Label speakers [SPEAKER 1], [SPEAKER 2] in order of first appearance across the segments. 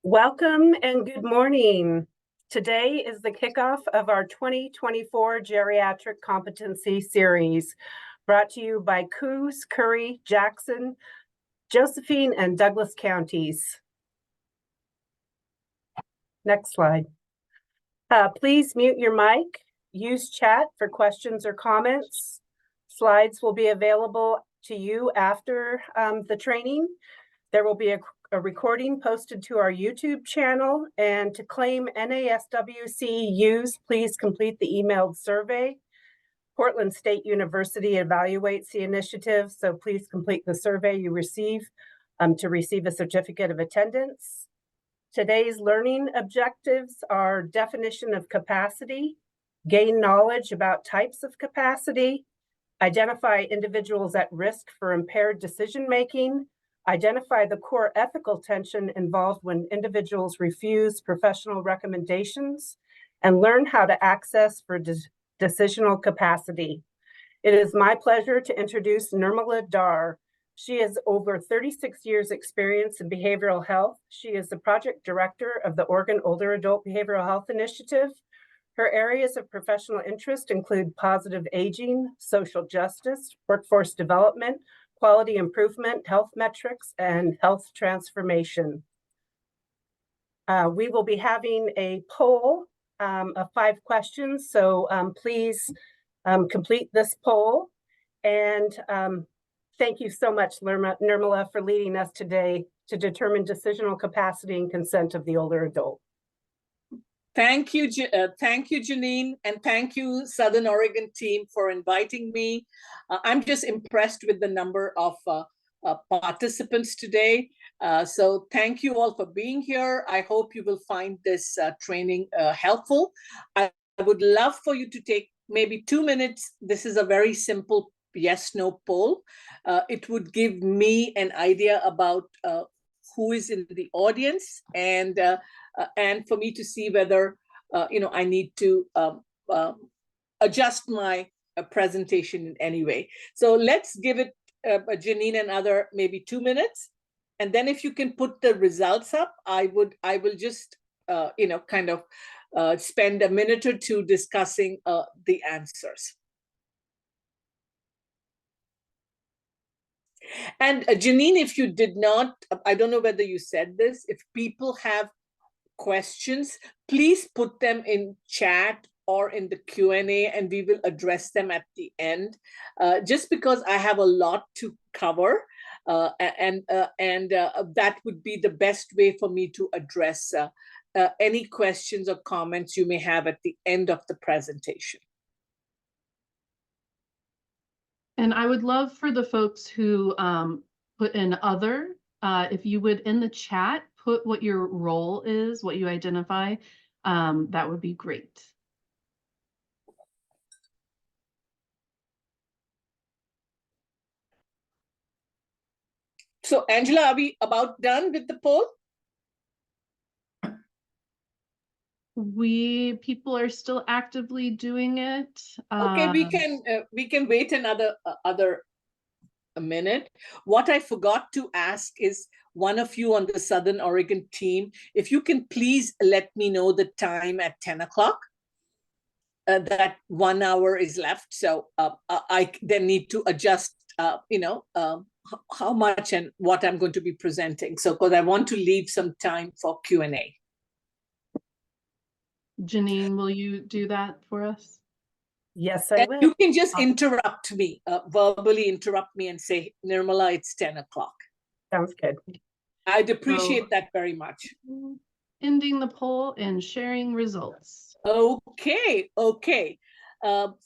[SPEAKER 1] Welcome and good morning. Today is the kickoff of our 2024 Geriatric Competency Series, brought to you by Coos, Curry, Jackson, Josephine, and Douglas counties. Next slide. Please mute your mic. Use chat for questions or comments. Slides will be available to you after the training. There will be a recording posted to our YouTube channel, and to claim NASW CEUs, please complete the emailed survey. Portland State University evaluates the initiative, so please complete the survey you receive to receive a certificate of attendance. Today's learning objectives are definition of capacity, gain knowledge about types of capacity, identify individuals at risk for impaired decision-making, identify the core ethical tension involved when individuals refuse professional recommendations, and learn how to access for decisional capacity. It is my pleasure to introduce Nirmala Dhar. She has over 36 years experience in behavioral health. She is the project director of the Oregon Older Adult Behavioral Health Initiative. Her areas of professional interest include positive aging, social justice, workforce development, quality improvement, health metrics, and health transformation. We will be having a poll of 5 questions, so please complete this poll. And thank you so much, Nirmala, for leading us today to determine decisional capacity and consent of the older adult.
[SPEAKER 2] Thank you, Janine, and thank you, Southern Oregon team, for inviting me. I'm just impressed with the number of participants today. So thank you all for being here. I hope you will find this training helpful. I would love for you to take maybe 2 minutes. This is a very simple yes/no poll. It would give me an idea about who is in the audience, and for me to see whether I need to adjust my presentation in any way. So let's give it Janine another maybe 2 minutes, and then if you can put the results up, I will just spend a minute or two discussing the answers. And Janine, if you did not, I don't know whether you said this, if people have questions, please put them in chat or in the Q&A, and we will address them at the end. Just because I have a lot to cover, and that would be the best way for me to address any questions or comments you may have at the end of the presentation.
[SPEAKER 3] And I would love for the folks who put in other, if you would in the chat, put what your role is, what you identify, that would be great.
[SPEAKER 2] So Angela, are we about done with the poll?
[SPEAKER 3] People are still actively doing it.
[SPEAKER 2] Okay, we can wait another a minute. What I forgot to ask is one of you on the Southern Oregon team, if you can please let me know the time at 10 o'clock. That 1 hour is left, so I then need to adjust, how much and what I'm going to be presenting. So, because I want to leave some time for Q&A.
[SPEAKER 3] Janine, will you do that for us?
[SPEAKER 1] Yes, I will.
[SPEAKER 2] You can just interrupt me, verbally interrupt me and say, Nirmala, it's 10 o'clock.
[SPEAKER 1] Sounds good.
[SPEAKER 2] I'd appreciate that very much.
[SPEAKER 3] Ending the poll and sharing results.
[SPEAKER 2] Okay.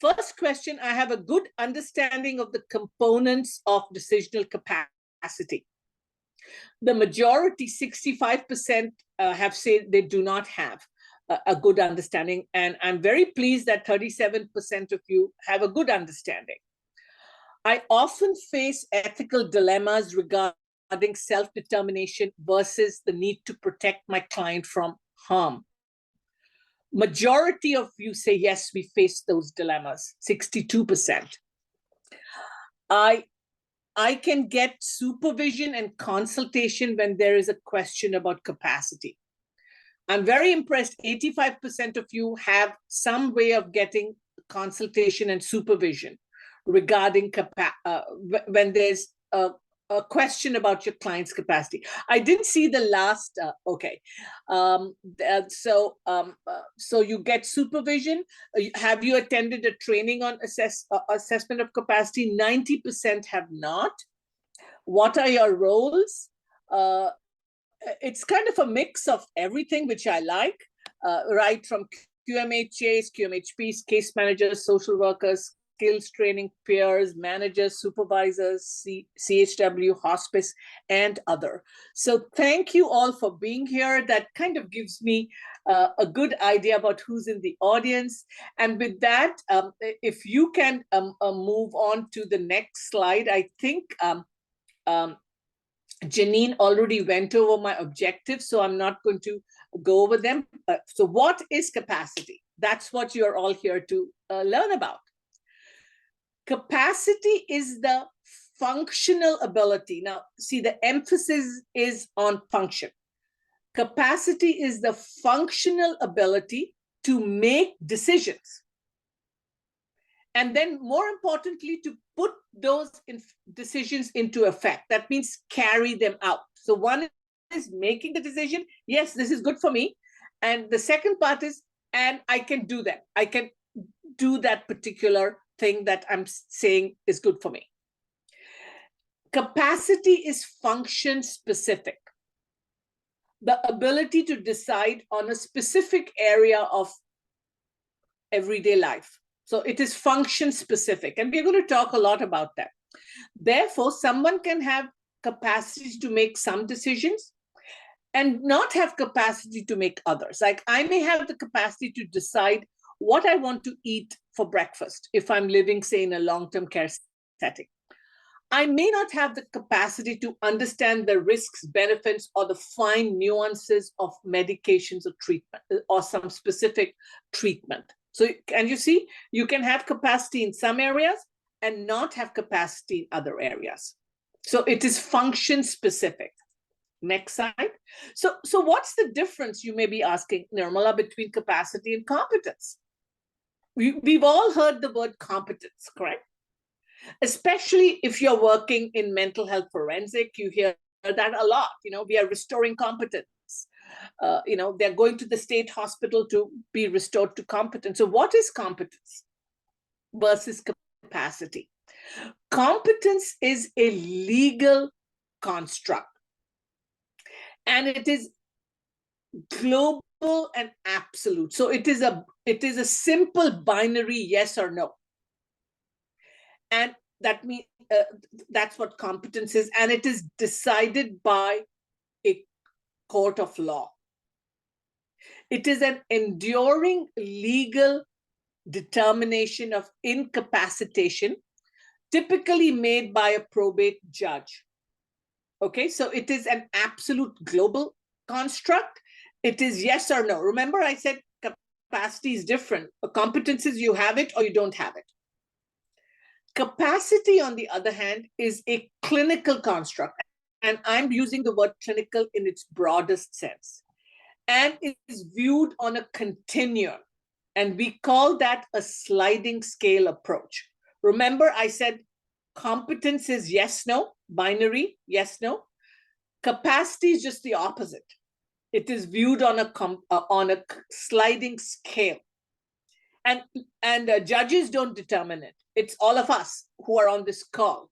[SPEAKER 2] First question, I have a good understanding of the components of decisional capacity. The majority, 65%, have said they do not have a good understanding, and I'm very pleased that 37% of you have a good understanding. I often face ethical dilemmas regarding self-determination versus the need to protect my client from harm. Majority of you say, yes, we face those dilemmas, 62%. I can get supervision and consultation when there is a question about capacity. I'm very impressed. 85% of you have some way of getting consultation and supervision regarding when there's a question about your client's capacity. I didn't see the last, okay. So you get supervision. Have you attended a training on assessment of capacity? 90% have not. What are your roles? It's kind of a mix of everything, which I like, right from QMHAs, QMHPs, case managers, social workers, skills training, peers, managers, supervisors, CHW, hospice, and other. So thank you all for being here. That kind of gives me a good idea about who's in the audience. And with that, if you can move on to the next slide, I think Janine already went over my objectives, so I'm not going to go over them. So what is capacity? That's what you're all here to learn about. Capacity is the functional ability. Now, see, the emphasis is on function. Capacity is the functional ability to make decisions. And then more importantly, to put those decisions into effect. That means carry them out. So one is making the decision, yes, this is good for me. And the second part is, and I can do that. I can do that particular thing that I'm saying is good for me. Capacity is function specific. The ability to decide on a specific area of everyday life. So it is function specific, and we're going to talk a lot about that. Therefore, someone can have capacity to make some decisions and not have capacity to make others. Like I may have the capacity to decide what I want to eat for breakfast if I'm living, say, in a long-term care setting. I may not have the capacity to understand the risks, benefits, or the fine nuances of medications or treatment or some specific treatment. So, and you see, you can have capacity in some areas and not have capacity in other areas. So it is function specific. Next slide. So what's the difference, you may be asking, Nirmala, between capacity and competence? We've all heard the word competence, correct? Especially if you're working in mental health forensic, you hear that a lot. You know, we are restoring competence. They're going to the state hospital to be restored to competence. So what is competence versus capacity? Competence is a legal construct, and it is global and absolute. So it is a simple binary yes or no. And that means that's what competence is, and it is decided by a court of law. It is an enduring legal determination of incapacitation, typically made by a probate judge. Okay, so it is an absolute global construct. It is yes or no. Remember, I said capacity is different. Competence is you have it or you don't have it. Capacity, on the other hand, is a clinical construct. And I'm using the word clinical in its broadest sense. And it is viewed on a continuum. And we call that a sliding scale approach. Remember, I said competence is yes, no, binary, yes, no. Capacity is just the opposite. It is viewed on a sliding scale. And judges don't determine it. It's all of us who are on this call,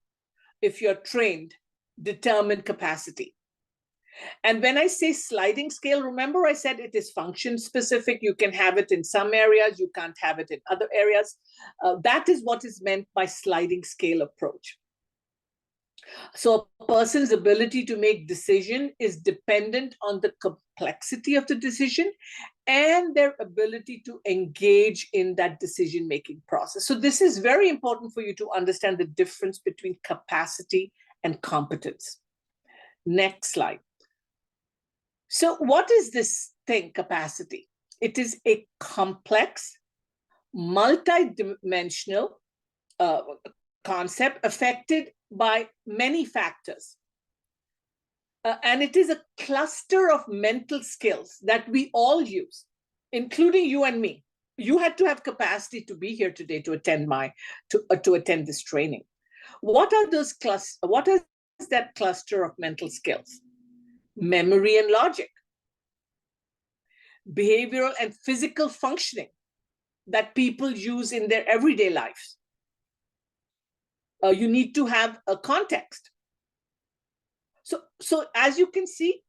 [SPEAKER 2] if you're trained, determine capacity. And when I say sliding scale, remember I said it is function specific. You can have it in some areas, you can't have it in other areas. That is what is meant by sliding scale approach. So a person's ability to make decision is dependent on the complexity of the decision and their ability to engage in that decision-making process. So this is very important for you to understand the difference between capacity and competence. Next slide. So what is this thing, capacity? It is a complex, multidimensional concept affected by many factors. And it is a cluster of mental skills that we all use, including you and me. You had to have capacity to be here today to attend to attend this training. What are those what is that cluster of mental skills? Memory and logic, behavioral and physical functioning that people use in their everyday lives. You need to have a context. So as you can see,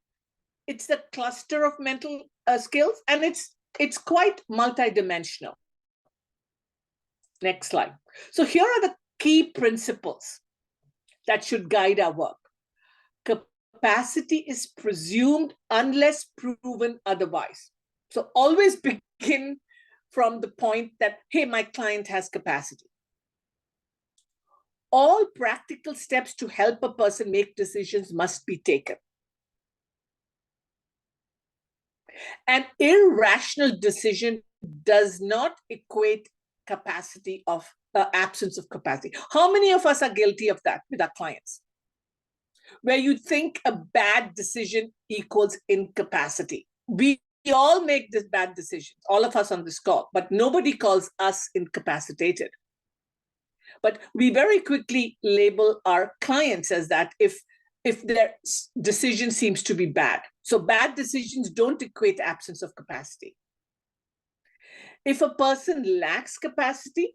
[SPEAKER 2] it's the cluster of mental skills, and it's quite multidimensional. Next slide. So here are the key principles that should guide our work. Capacity is presumed unless proven otherwise. So always begin from the point that, hey, my client has capacity. All practical steps to help a person make decisions must be taken. An irrational decision does not equate capacity of absence of capacity. How many of us are guilty of that with our clients? Where you think a bad decision equals incapacity. We all make this bad decisions, all of us on this call, but nobody calls us incapacitated. But we very quickly label our clients as that if their decision seems to be bad. So bad decisions don't equate absence of capacity. If a person lacks capacity,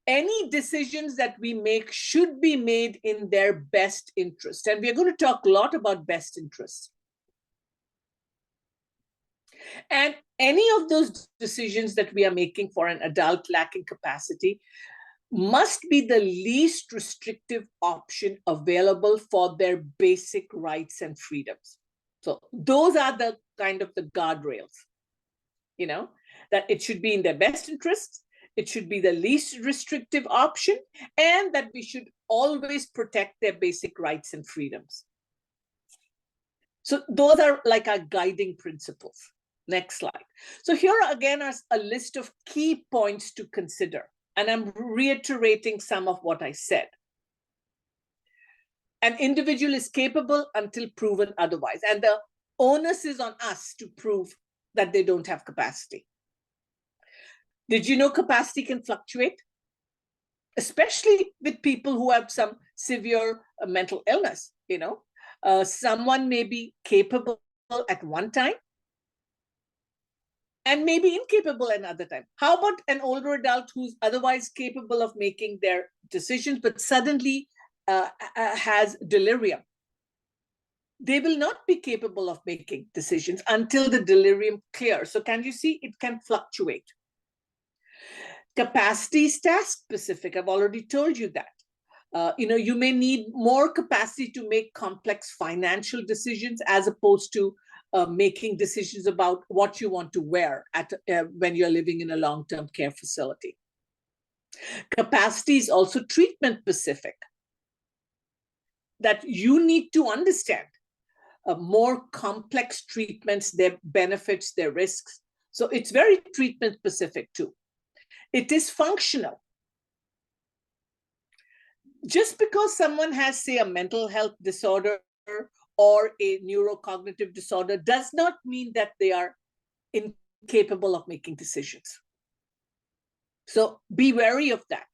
[SPEAKER 2] any decisions that we make should be made in their best interest. And we're going to talk a lot about best interests. And any of those decisions that we are making for an adult lacking capacity must be the least restrictive option available for their basic rights and freedoms. So those are the kind of the guardrails, that it should be in their best interests, it should be the least restrictive option, and that we should always protect their basic rights and freedoms. So those are like our guiding principles. Next slide. So here again are a list of key points to consider. And I'm reiterating some of what I said. An individual is capable until proven otherwise. And the onus is on us to prove that they don't have capacity. Did you know capacity can fluctuate? Especially with people who have some severe mental illness, someone may be capable at one time and maybe incapable another time. How about an older adult who's otherwise capable of making their decisions, but suddenly has delirium? They will not be capable of making decisions until the delirium clears. So can you see it can fluctuate? Capacity is task specific. I've already told you that. You may need more capacity to make complex financial decisions as opposed to making decisions about what you want to wear when you're living in a long-term care facility. Capacity is also treatment specific, that you need to understand more complex treatments, their benefits, their risks. So it's very treatment specific too. It is functional. Just because someone has, say, a mental health disorder or a neurocognitive disorder does not mean that they are incapable of making decisions. So be wary of that.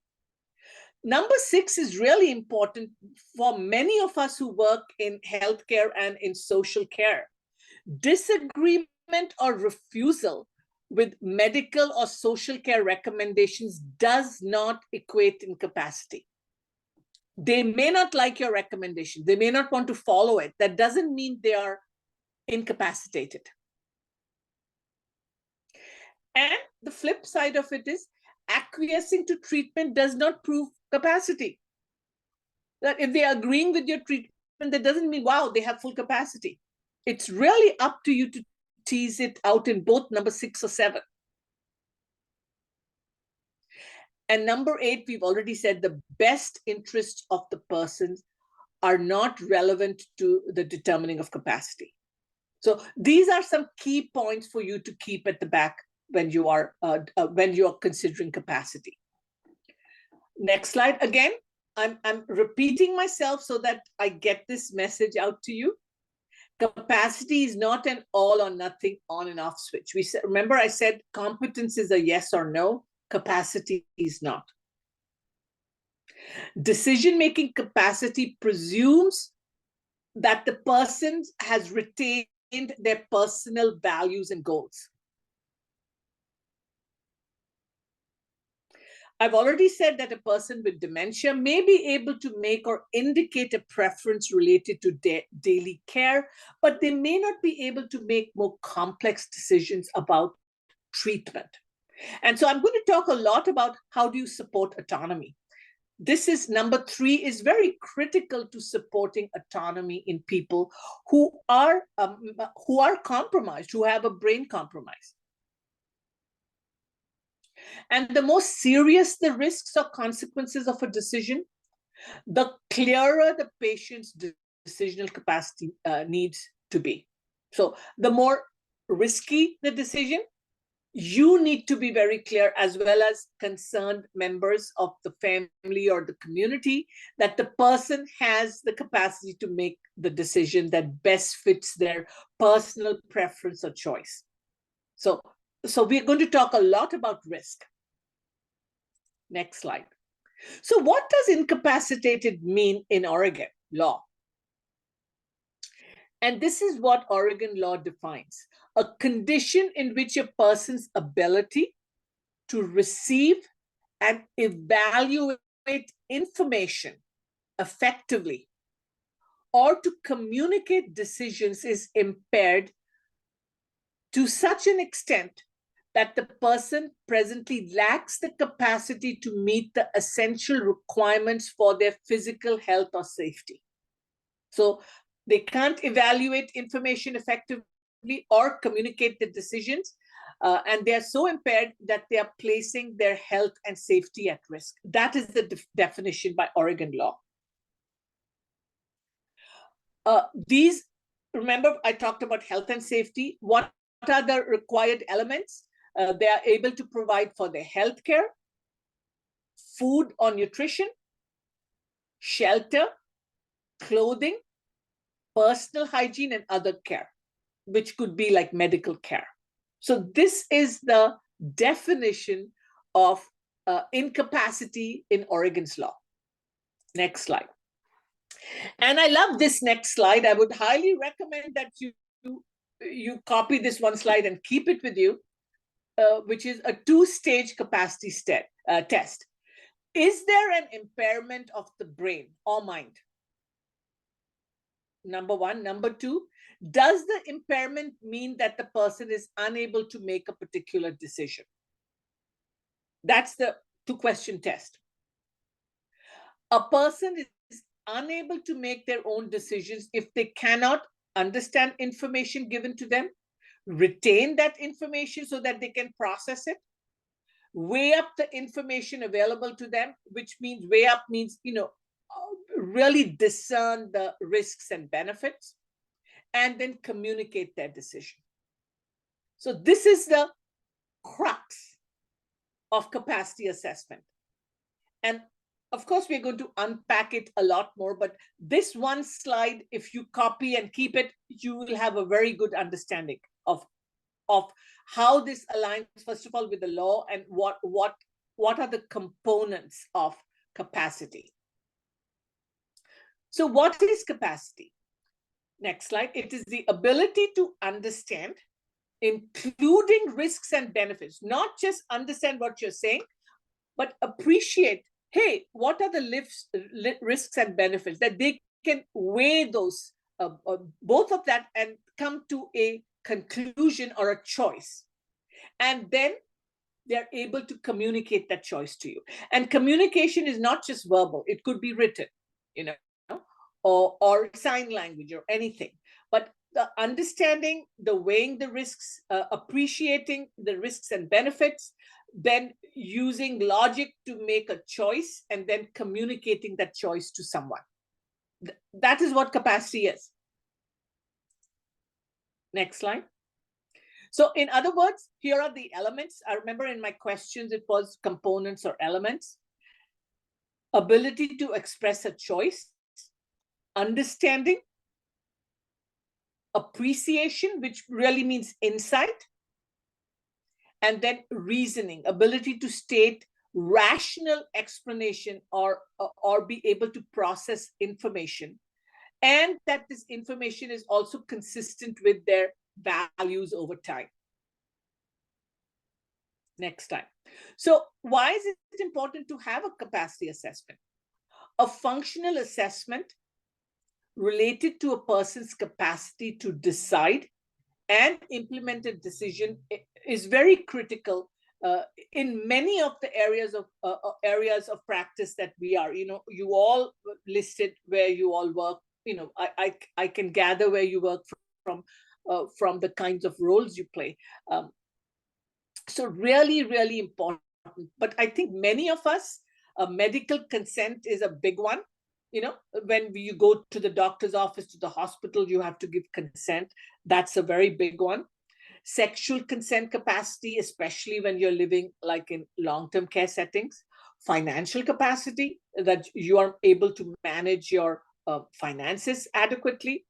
[SPEAKER 2] Number 6 is really important for many of us who work in healthcare and in social care. Disagreement or refusal with medical or social care recommendations does not equate incapacity. They may not like your recommendation. They may not want to follow it. That doesn't mean they are incapacitated. And the flip side of it is acquiescing to treatment does not prove capacity. That if they are agreeing with your treatment, that doesn't mean, wow, they have full capacity. It's really up to you to tease it out in both number 6 or 7. And number 8, we've already said the best interests of the person are not relevant to the determining of capacity. So these are some key points for you to keep at the back when you are considering capacity. Next slide. Again, I'm repeating myself so that I get this message out to you. Capacity is not an all or nothing on and off switch. Remember I said competence is a yes or no. Capacity is not. Decision-making capacity presumes that the person has retained their personal values and goals. I've already said that a person with dementia may be able to make or indicate a preference related to daily care, but they may not be able to make more complex decisions about treatment. And so I'm going to talk a lot about how do you support autonomy. This is number 3 is very critical to supporting autonomy in people who are compromised, who have a brain compromise. And the more serious the risks or consequences of a decision, the clearer the patient's decisional capacity needs to be. So the more risky the decision, you need to be very clear, as well as concerned members of the family or the community, that the person has the capacity to make the decision that best fits their personal preference or choice. So we're going to talk a lot about risk. Next slide. So what does incapacitated mean in Oregon law? And this is what Oregon law defines: a condition in which a person's ability to receive and evaluate information effectively or to communicate decisions is impaired to such an extent that the person presently lacks the capacity to meet the essential requirements for their physical health or safety. So they can't evaluate information effectively or communicate the decisions, and they are so impaired that they are placing their health and safety at risk. That is the definition by Oregon law. Remember, I talked about health and safety. What are the required elements? They are able to provide for their health care, food or nutrition, shelter, clothing, personal hygiene, and other care, which could be like medical care. So this is the definition of incapacity in Oregon's law. Next slide. And I love this next slide. I would highly recommend that you copy this one slide and keep it with you, which is a 2-stage capacity test. Is there an impairment of the brain or mind? Number 1. Number 2, does the impairment mean that the person is unable to make a particular decision? That's the 2-question test. A person is unable to make their own decisions if they cannot understand information given to them, retain that information so that they can process it, weigh up the information available to them, which means weigh up means, really discern the risks and benefits, and then communicate their decision. So this is the crux of capacity assessment. And of course, we're going to unpack it a lot more, but this one slide, if you copy and keep it, you will have a very good understanding of how this aligns, first of all, with the law and what are the components of capacity. So what is capacity? Next slide. It is the ability to understand, including risks and benefits, not just understand what you're saying, but appreciate, hey, what are the risks and benefits, that they can weigh those, both of that, and come to a conclusion or a choice. And then they're able to communicate that choice to you. And communication is not just verbal, it could be written, or sign language or anything. But the understanding, the weighing the risks, appreciating the risks and benefits, then using logic to make a choice, and then communicating that choice to someone. That is what capacity is. Next slide. So in other words, here are the elements. I remember in my questions, it was components or elements. ability to express a choice, understanding, appreciation, which really means insight, and then reasoning, ability to state rational explanation or be able to process information, and that this information is also consistent with their values over time. Next time. So why is it important to have a capacity assessment? A functional assessment related to a person's capacity to decide and implement a decision is very critical in many of the areas of practice that we are. You all listed where you all work. I can gather where you work from the kinds of roles you play. So really, really important. But I think many of us, medical consent is a big one. When you go to the doctor's office, to the hospital, you have to give consent. That's a very big one. Sexual consent capacity, especially when you're living like in long-term care settings. Financial capacity, that you are able to manage your finances adequately.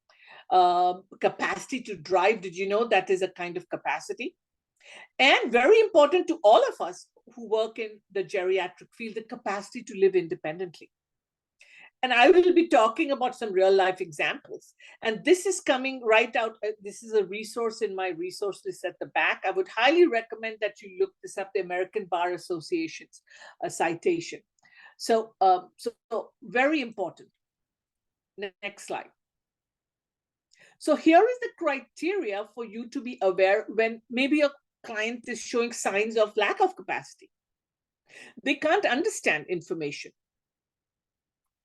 [SPEAKER 2] Capacity to drive, did you know that is a kind of capacity? And very important to all of us who work in the geriatric field, the capacity to live independently. And I will be talking about some real life examples. And this is coming right out. This is a resource in my resource list at the back. I would highly recommend that you look this up, the American Bar Association's citation. So very important. Next slide. So here is the criteria for you to be aware when maybe your client is showing signs of lack of capacity. They can't understand information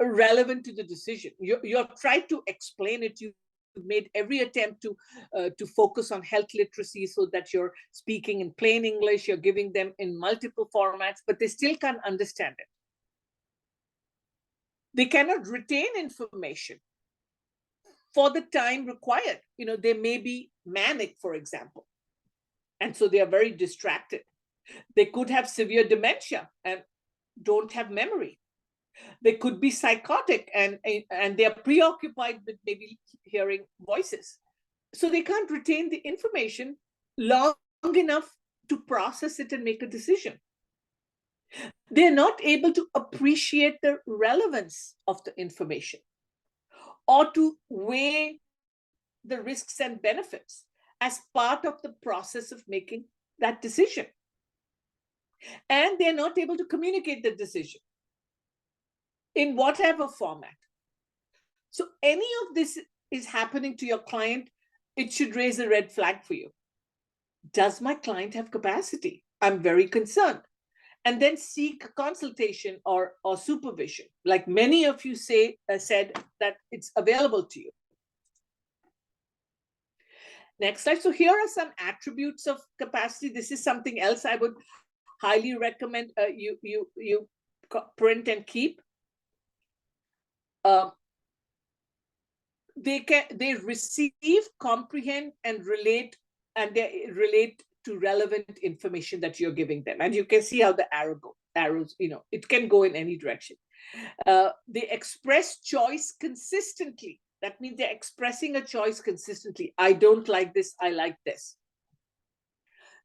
[SPEAKER 2] relevant to the decision. You have tried to explain it. You've made every attempt to focus on health literacy so that you're speaking in plain English, you're giving them in multiple formats, but they still can't understand it. They cannot retain information for the time required. They may be manic, for example, and so they are very distracted. They could have severe dementia and don't have memory. They could be psychotic and they are preoccupied with maybe hearing voices. So they can't retain the information long enough to process it and make a decision. They're not able to appreciate the relevance of the information or to weigh the risks and benefits as part of the process of making that decision. And they're not able to communicate the decision in whatever format. So any of this is happening to your client, it should raise a red flag for you. Does my client have capacity? I'm very concerned. And then seek consultation or supervision. Like many of you said that it's available to you. Next slide. So here are some attributes of capacity. This is something else I would highly recommend you print and keep. They receive, comprehend, and relate, and they relate to relevant information that you're giving them. And you can see how the arrows, it can go in any direction. They express choice consistently. That means they're expressing a choice consistently. I don't like this, I like this.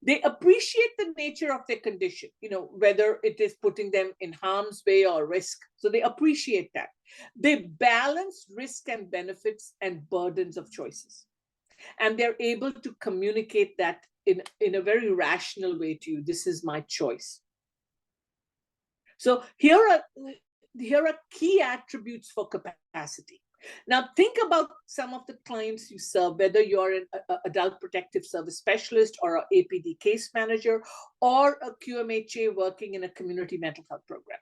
[SPEAKER 2] They appreciate the nature of their condition, whether it is putting them in harm's way or risk. So they appreciate that. They balance risk and benefits and burdens of choices. And they're able to communicate that in a very rational way to you. This is my choice. So here are key attributes for capacity. Now think about some of the clients you serve, whether you're an adult protective service specialist or an APD case manager or a QMHA working in a community mental health program.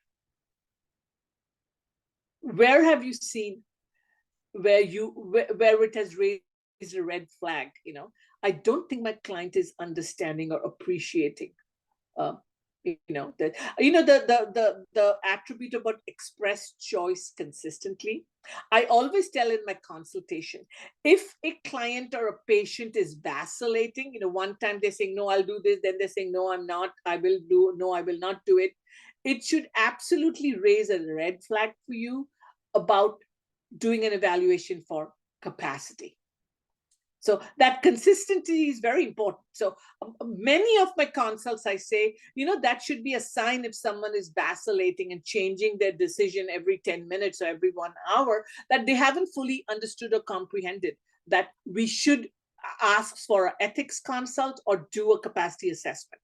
[SPEAKER 2] Where have you seen where it has raised a red flag? I don't think my client is understanding or appreciating the attribute about express choice consistently. I always tell in my consultation, if a client or a patient is vacillating, one time they're saying, no, I'll do this, then they're saying, no, I'm not, I will do, no, I will not do it. it should absolutely raise a red flag for you about doing an evaluation for capacity. So that consistency is very important. So many of my consults, I say, that should be a sign if someone is vacillating and changing their decision every 10 minutes or every 1 hour, that they haven't fully understood or comprehended that we should ask for an ethics consult or do a capacity assessment.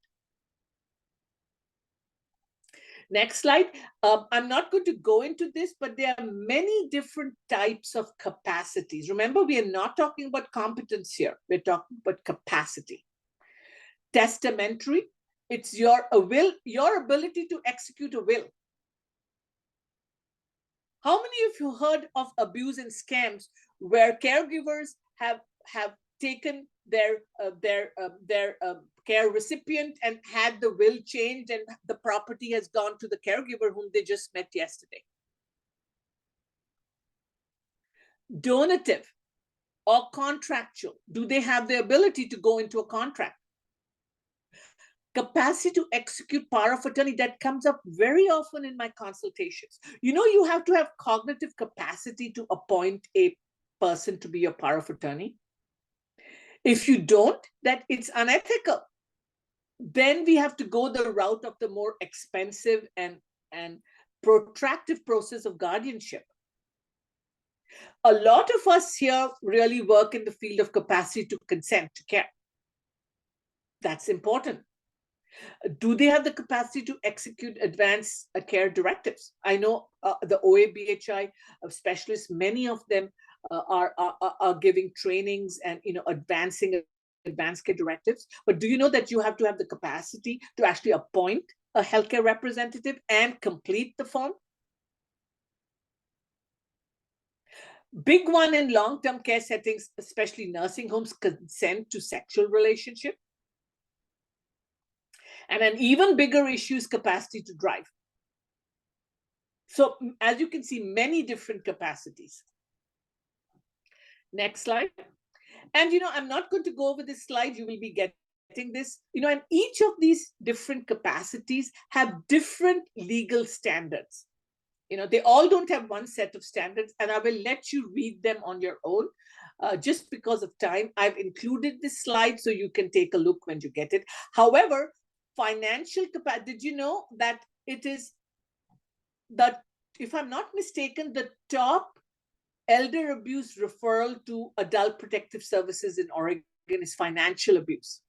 [SPEAKER 2] Next slide. I'm not going to go into this, but there are many different types of capacities. Remember, we are not talking about competence here. We're talking about capacity. Testamentary, it's your ability to execute a will. How many of you heard of abuse and scams where caregivers have taken their care recipient and had the will changed and the property has gone to the caregiver whom they just met yesterday? Donative or contractual, do they have the ability to go into a contract? Capacity to execute power of attorney, that comes up very often in my consultations. You have to have cognitive capacity to appoint a person to be your power of attorney. If you don't, that it's unethical. Then we have to go the route of the more expensive and protracted process of guardianship. A lot of us here really work in the field of capacity to consent to care. That's important. Do they have the capacity to execute advanced care directives? I know the OABHI specialists, many of them are giving trainings and advancing advanced care directives. But do you know that you have to have the capacity to actually appoint a healthcare representative and complete the form? Big one in long-term care settings, especially nursing homes, consent to sexual relationship. And an even bigger issue is capacity to drive. So as you can see, many different capacities. Next slide. And I'm not going to go over this slide. You will be getting this. And each of these different capacities have different legal standards. They all don't have one set of standards, and I will let you read them on your own. Just because of time, I've included this slide so you can take a look when you get it. However, financial capacity, did you know that it is that, if I'm not mistaken, the top elder abuse referral to adult protective services in Oregon is financial abuse.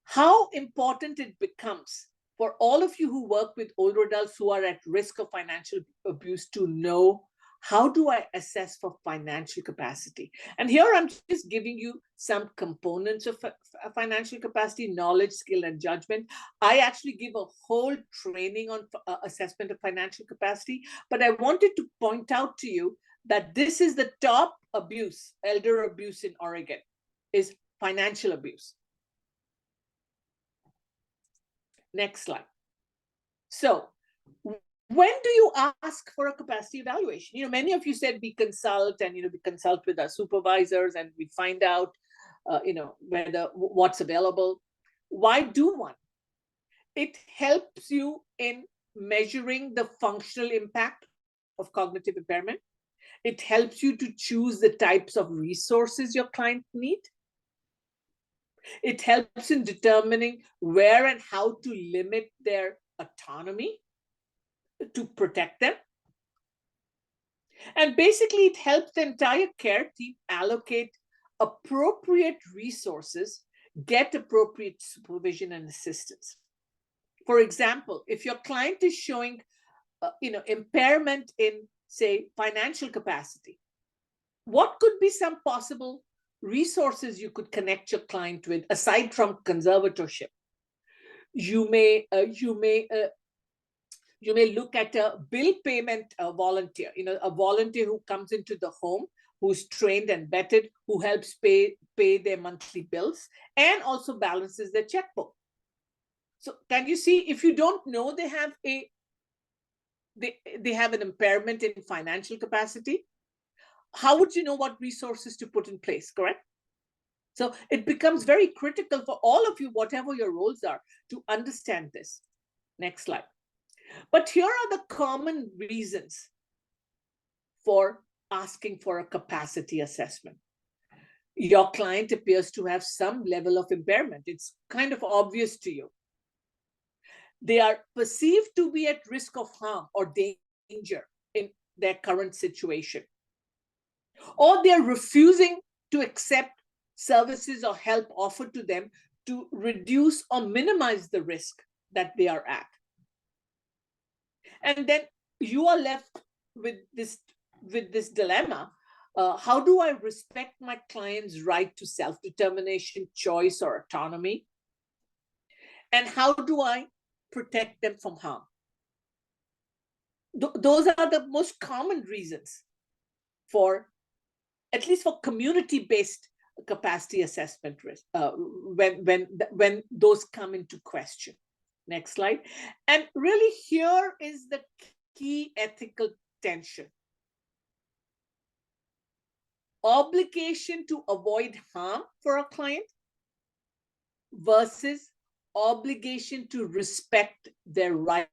[SPEAKER 2] How important it becomes for all of you who work with older adults who are at risk of financial abuse to know, how do I assess for financial capacity? And here I'm just giving you some components of financial capacity: knowledge, skill, and judgment. I actually give a whole training on assessment of financial capacity, but I wanted to point out to you that this is the top abuse, elder abuse in Oregon, is financial abuse. Next slide. So when do you ask for a capacity evaluation? Many of you said we consult, and we consult with our supervisors and we find out what's available. Why do one? It helps you in measuring the functional impact of cognitive impairment. It helps you to choose the types of resources your client need. It helps in determining where and how to limit their autonomy to protect them. And basically, it helps the entire care team allocate appropriate resources, get appropriate supervision and assistance. For example, if your client is showing impairment in, say, financial capacity, what could be some possible resources you could connect your client with aside from conservatorship? You may look at a bill payment volunteer, a volunteer who comes into the home, who's trained and vetted, who helps pay their monthly bills and also balances their checkbook. So can you see, if you don't know they have an impairment in financial capacity, how would you know what resources to put in place, correct? So it becomes very critical for all of you, whatever your roles are, to understand this. Next slide. But here are the common reasons for asking for a capacity assessment. Your client appears to have some level of impairment. It's kind of obvious to you. They are perceived to be at risk of harm or danger in their current situation. Or they're refusing to accept services or help offered to them to reduce or minimize the risk that they are at. And then you are left with this dilemma. How do I respect my client's right to self-determination, choice, or autonomy? And how do I protect them from harm? Those are the most common reasons for, at least for community-based capacity assessment risk, when those come into question. Next slide. And really here is the key ethical tension. Obligation to avoid harm for a client versus obligation to respect their right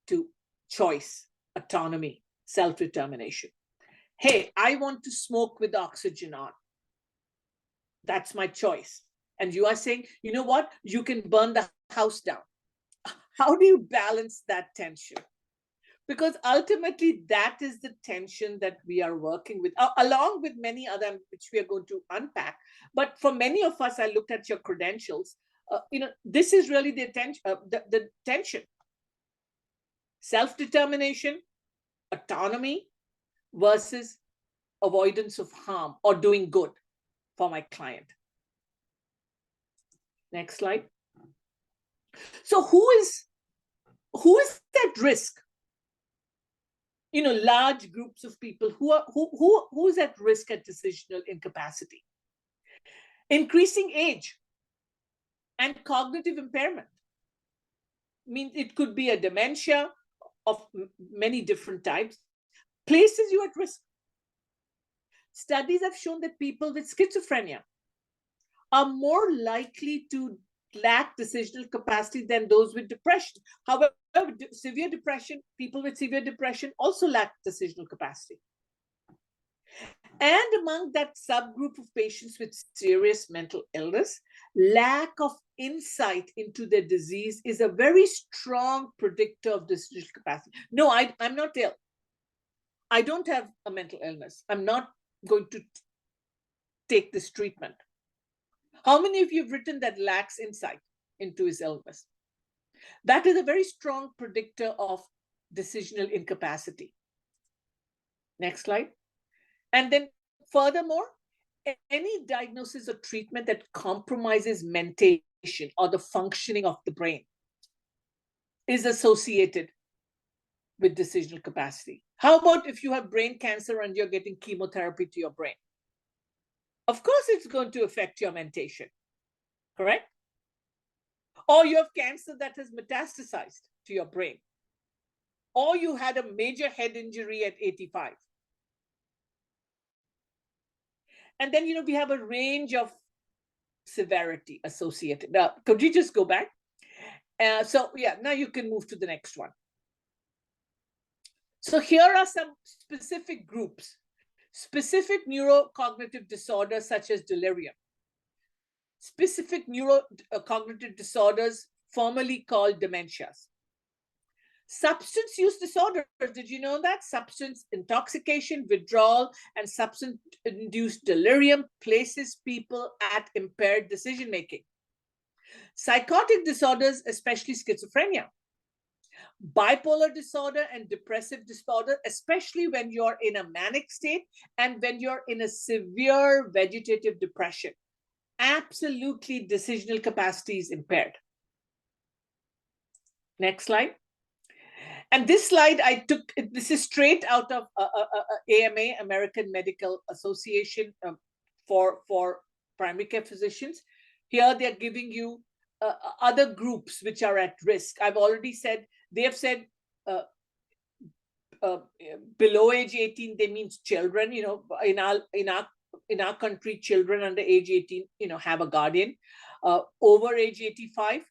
[SPEAKER 2] to choice, autonomy, self-determination. Hey, I want to smoke with oxygen on. That's my choice. And you are saying, you know what? You can burn the house down. How do you balance that tension? Because ultimately, that is the tension that we are working with, along with many other, which we are going to unpack. But for many of us, I looked at your credentials. This is really the tension. Self-determination, autonomy versus avoidance of harm or doing good for my client. Next slide. So who is at risk? Large groups of people who's at risk at decisional incapacity. Increasing age and cognitive impairment. I mean, it could be a dementia of many different types, places you at risk. Studies have shown that people with schizophrenia are more likely to lack decisional capacity than those with depression. However, severe depression, people with severe depression also lack decisional capacity. And among that subgroup of patients with serious mental illness, lack of insight into their disease is a very strong predictor of decisional capacity. No, I'm not ill. I don't have a mental illness. I'm not going to take this treatment. How many of you have written that lacks insight into his illness? That is a very strong predictor of decisional incapacity. Next slide. And then furthermore, any diagnosis or treatment that compromises mentation or the functioning of the brain is associated with decisional capacity. How about if you have brain cancer and you're getting chemotherapy to your brain? Of course, it's going to affect your mentation, correct? Or you have cancer that has metastasized to your brain. Or you had a major head injury at 85. And then, we have a range of severity associated. Now, could you just go back? Now you can move to the next one. So here are some specific groups. Specific neurocognitive disorders such as delirium. Specific neurocognitive disorders formerly called dementias. Substance use disorders, did you know that? Substance intoxication, withdrawal, and substance-induced delirium places people at impaired decision-making. Psychotic disorders, especially schizophrenia. Bipolar disorder and depressive disorder, especially when you're in a manic state and when you're in a severe vegetative depression. Absolutely, decisional capacity is impaired. Next slide. And this slide this is straight out of AMA, American Medical Association for primary care physicians. Here they're giving you other groups which are at risk. I've already said, they have said below age 18, they means children, in our country, children under age 18, have a guardian. Over age 85,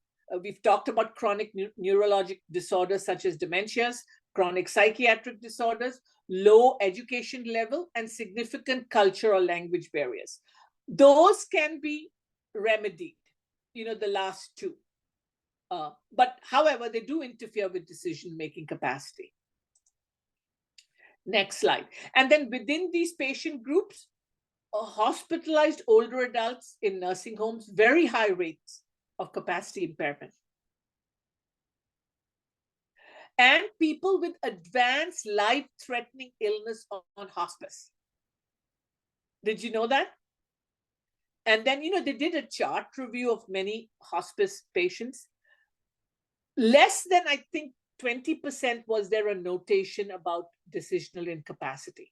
[SPEAKER 2] We've talked about chronic neurologic disorders such as dementias, chronic psychiatric disorders, low education level, and significant culture or language barriers. Those can be remedied, the last two. But however, they do interfere with decision-making capacity. Next slide. And then within these patient groups, hospitalized older adults in nursing homes, very high rates of capacity impairment. And people with advanced life-threatening illness on hospice. Did you know that? And then, they did a chart review of many hospice patients. Less than, I think, 20% was there a notation about decisional incapacity.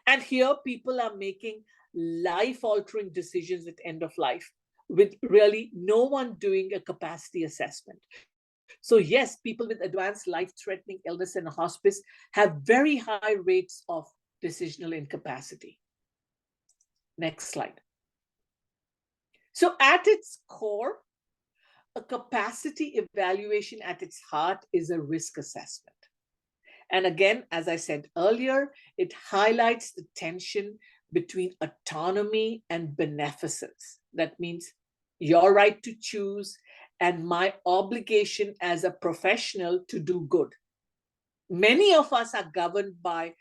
[SPEAKER 2] And here people are making life-altering decisions at end of life with really no one doing a capacity assessment. So yes, people with advanced life-threatening illness in a hospice have very high rates of decisional incapacity. Next slide. So at its core, a capacity evaluation at its heart is a risk assessment. And again, as I said earlier, it highlights the tension between autonomy and beneficence. That means your right to choose and my obligation as a professional to do good. Many of us are governed by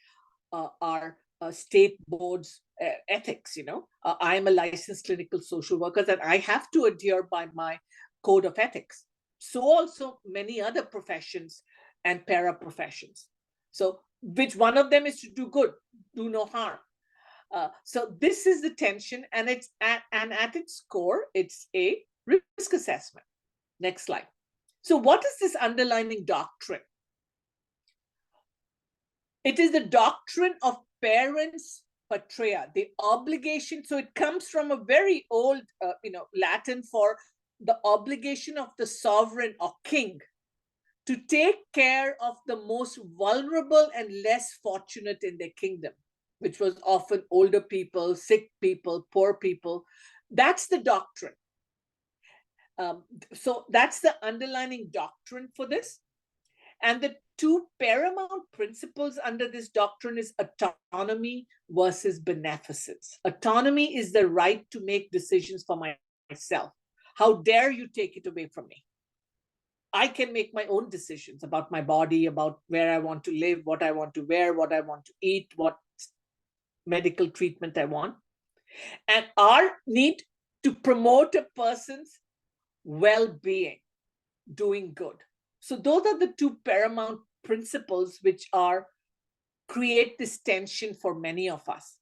[SPEAKER 2] our state board's ethics. I am a licensed clinical social worker and I have to adhere by my code of ethics. So also many other professions and para-professions. So which one of them is to do good, do no harm. So this is the tension, and it's at its core, it's a risk assessment. Next slide. So what is this underlying doctrine? It is the doctrine of parens patria, the obligation. So it comes from a very old, Latin for the obligation of the sovereign or king to take care of the most vulnerable and less fortunate in their kingdom, which was often older people, sick people, poor people. That's the doctrine. So that's the underlying doctrine for this. And the two paramount principles under this doctrine is autonomy versus beneficence. Autonomy is the right to make decisions for myself. How dare you take it away from me? I can make my own decisions about my body, about where I want to live, what I want to wear, what I want to eat, what medical treatment I want. And our need to promote a person's well-being, doing good. So those are the two paramount principles which create this tension for many of us.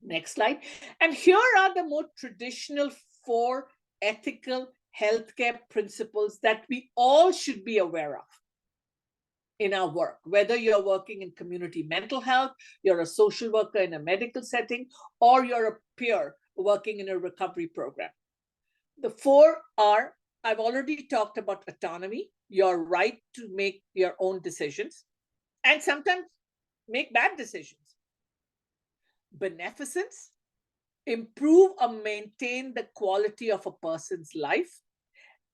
[SPEAKER 2] Next slide. And here are the more traditional 4 ethical healthcare principles that we all should be aware of in our work, whether you're working in community mental health, you're a social worker in a medical setting, or you're a peer working in a recovery program. The 4 are, I've already talked about autonomy, your right to make your own decisions, and sometimes make bad decisions. Beneficence, improve or maintain the quality of a person's life.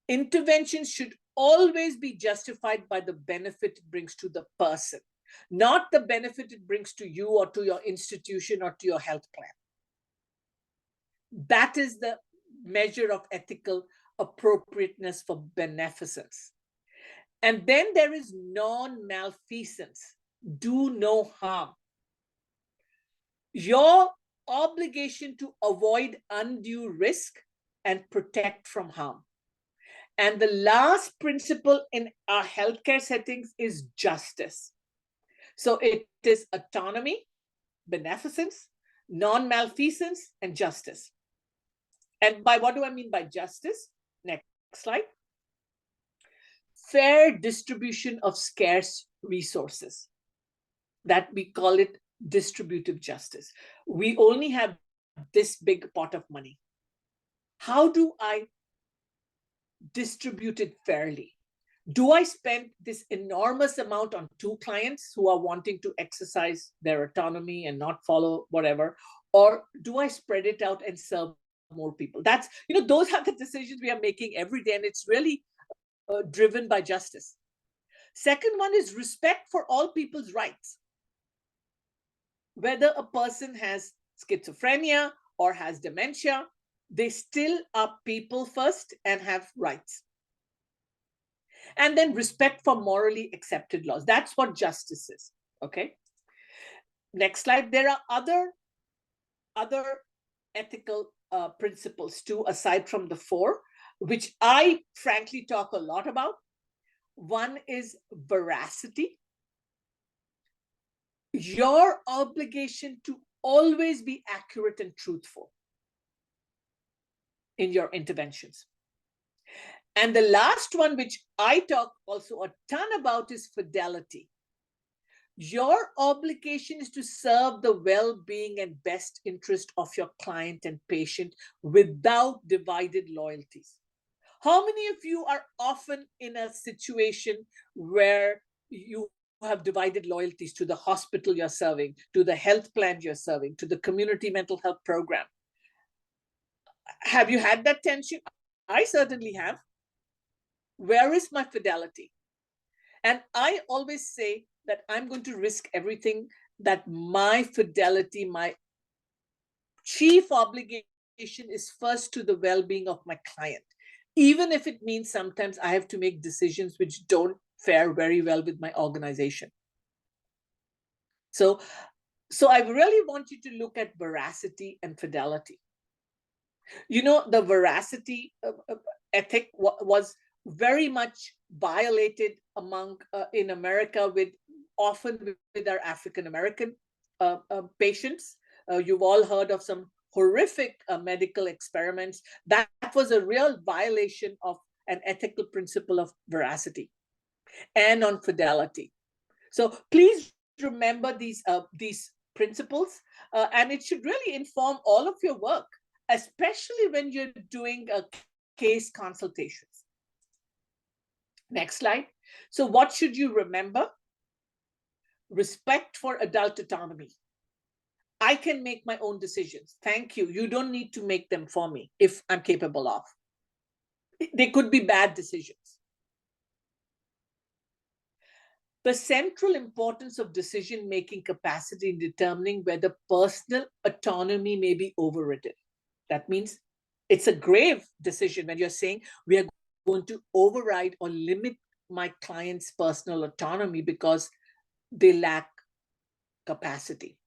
[SPEAKER 2] Interventions should always be justified by the benefit it brings to the person, not the benefit it brings to you or to your institution or to your health plan. That is the measure of ethical appropriateness for beneficence. And then there is non-malfeasance, do no harm. Your obligation to avoid undue risk and protect from harm. And the last principle in our healthcare settings is justice. So it is autonomy, beneficence, non-malfeasance, and justice. And by what do I mean by justice? Next slide. Fair distribution of scarce resources. That we call it distributive justice. We only have this big pot of money. How do I distribute it fairly? Do I spend this enormous amount on 2 clients who are wanting to exercise their autonomy and not follow whatever? Or do I spread it out and serve more people. That's, those are the decisions we are making every day, and it's really driven by justice. Second one is respect for all people's rights. Whether a person has schizophrenia or has dementia, they still are people first and have rights. And then respect for morally accepted laws. That's what justice is. Okay. Next slide. There are other ethical principles too, aside from the four, which I frankly talk a lot about. One is veracity. Your obligation to always be accurate and truthful in your interventions. And the last one, which I talk also a ton about, is fidelity. Your obligation is to serve the well-being and best interest of your client and patient without divided loyalties. How many of you are often in a situation where you have divided loyalties to the hospital you're serving, to the health plan you're serving, to the community mental health program? Have you had that tension? I certainly have. Where is my fidelity? And I always say that I'm going to risk everything, that my fidelity, my chief obligation is first to the well-being of my client, even if it means sometimes I have to make decisions which don't fare very well with my organization. So I really want you to look at veracity and fidelity. The veracity ethic was very much violated in America, often with our African American patients. You've all heard of some horrific medical experiments. That was a real violation of an ethical principle of veracity and on fidelity. So please remember these principles, and it should really inform all of your work, especially when you're doing case consultations. Next slide. So what should you remember? Respect for adult autonomy. I can make my own decisions. Thank you. You don't need to make them for me if I'm capable of. They could be bad decisions. The central importance of decision-making capacity in determining whether personal autonomy may be overridden. That means it's a grave decision when you're saying we are going to override or limit my client's personal autonomy because they lack capacity.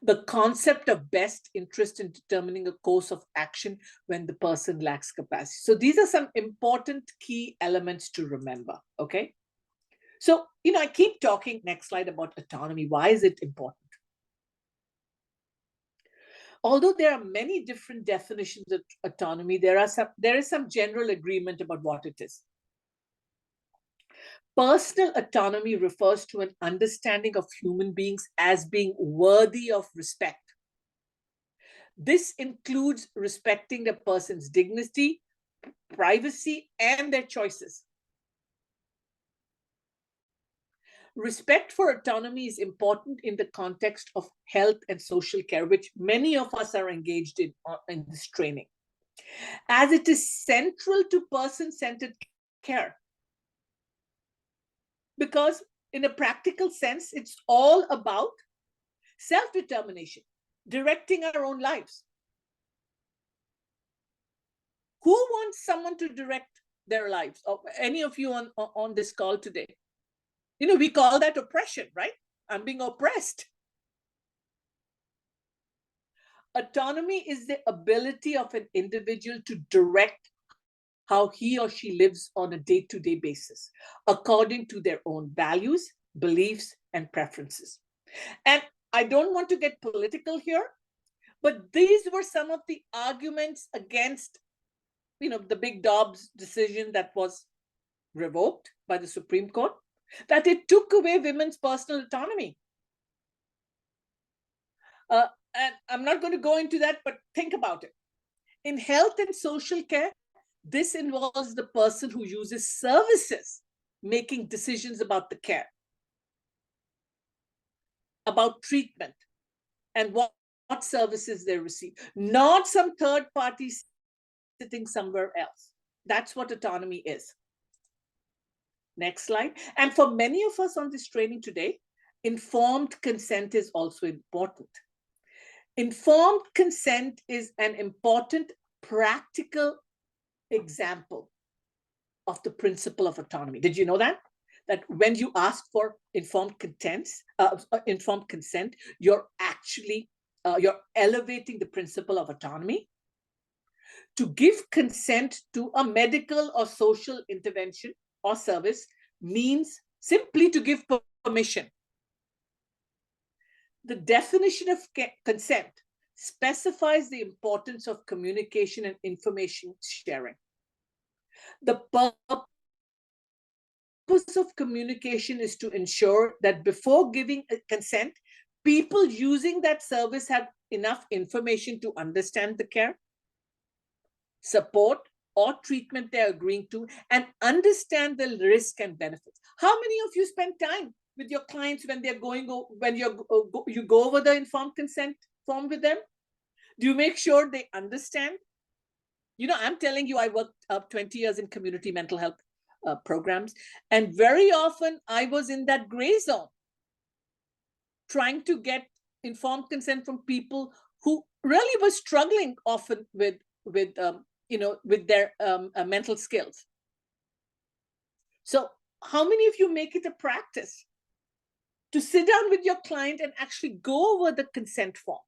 [SPEAKER 2] The concept of best interest in determining a course of action when the person lacks capacity. So these are some important key elements to remember, okay? So, I keep talking, next slide, about autonomy. Why is it important? Although there are many different definitions of autonomy, there is some general agreement about what it is. Personal autonomy refers to an understanding of human beings as being worthy of respect. This includes respecting a person's dignity, privacy, and their choices. Respect for autonomy is important in the context of health and social care, which many of us are engaged in this training, as it is central to person-centered care. Because in a practical sense, it's all about self-determination, directing our own lives. Who wants someone to direct their lives? Or any of you on this call today? We call that oppression, right? I'm being oppressed. Autonomy is the ability of an individual to direct how he or she lives on a day-to-day basis, according to their own values, beliefs, and preferences. And I don't want to get political here, but these were some of the arguments against, the Big Dobbs decision that was revoked by the Supreme Court, that it took away women's personal autonomy. And I'm not going to go into that, but think about it. In health and social care, this involves the person who uses services making decisions about the care, about treatment, and what services they receive, not some third party sitting somewhere else. That's what autonomy is. Next slide. And for many of us on this training today, informed consent is also important. Informed consent is an important practical example of the principle of autonomy. Did you know that? That when you ask for informed consent, you're actually you're elevating the principle of autonomy. To give consent to a medical or social intervention or service means simply to give permission. The definition of consent specifies the importance of communication and information sharing. The purpose of communication is to ensure that before giving a consent, people using that service have enough information to understand the care, support, or treatment they're agreeing to, and understand the risk and benefits. How many of you spend time with your clients when they're you go over the informed consent form with them? Do you make sure they understand? You know, I'm telling you, I worked 20 years in community mental health programs, and very often I was in that gray zone, trying to get informed consent from people who really were struggling often with their mental skills. So how many of you make it a practice to sit down with your client and actually go over the consent form?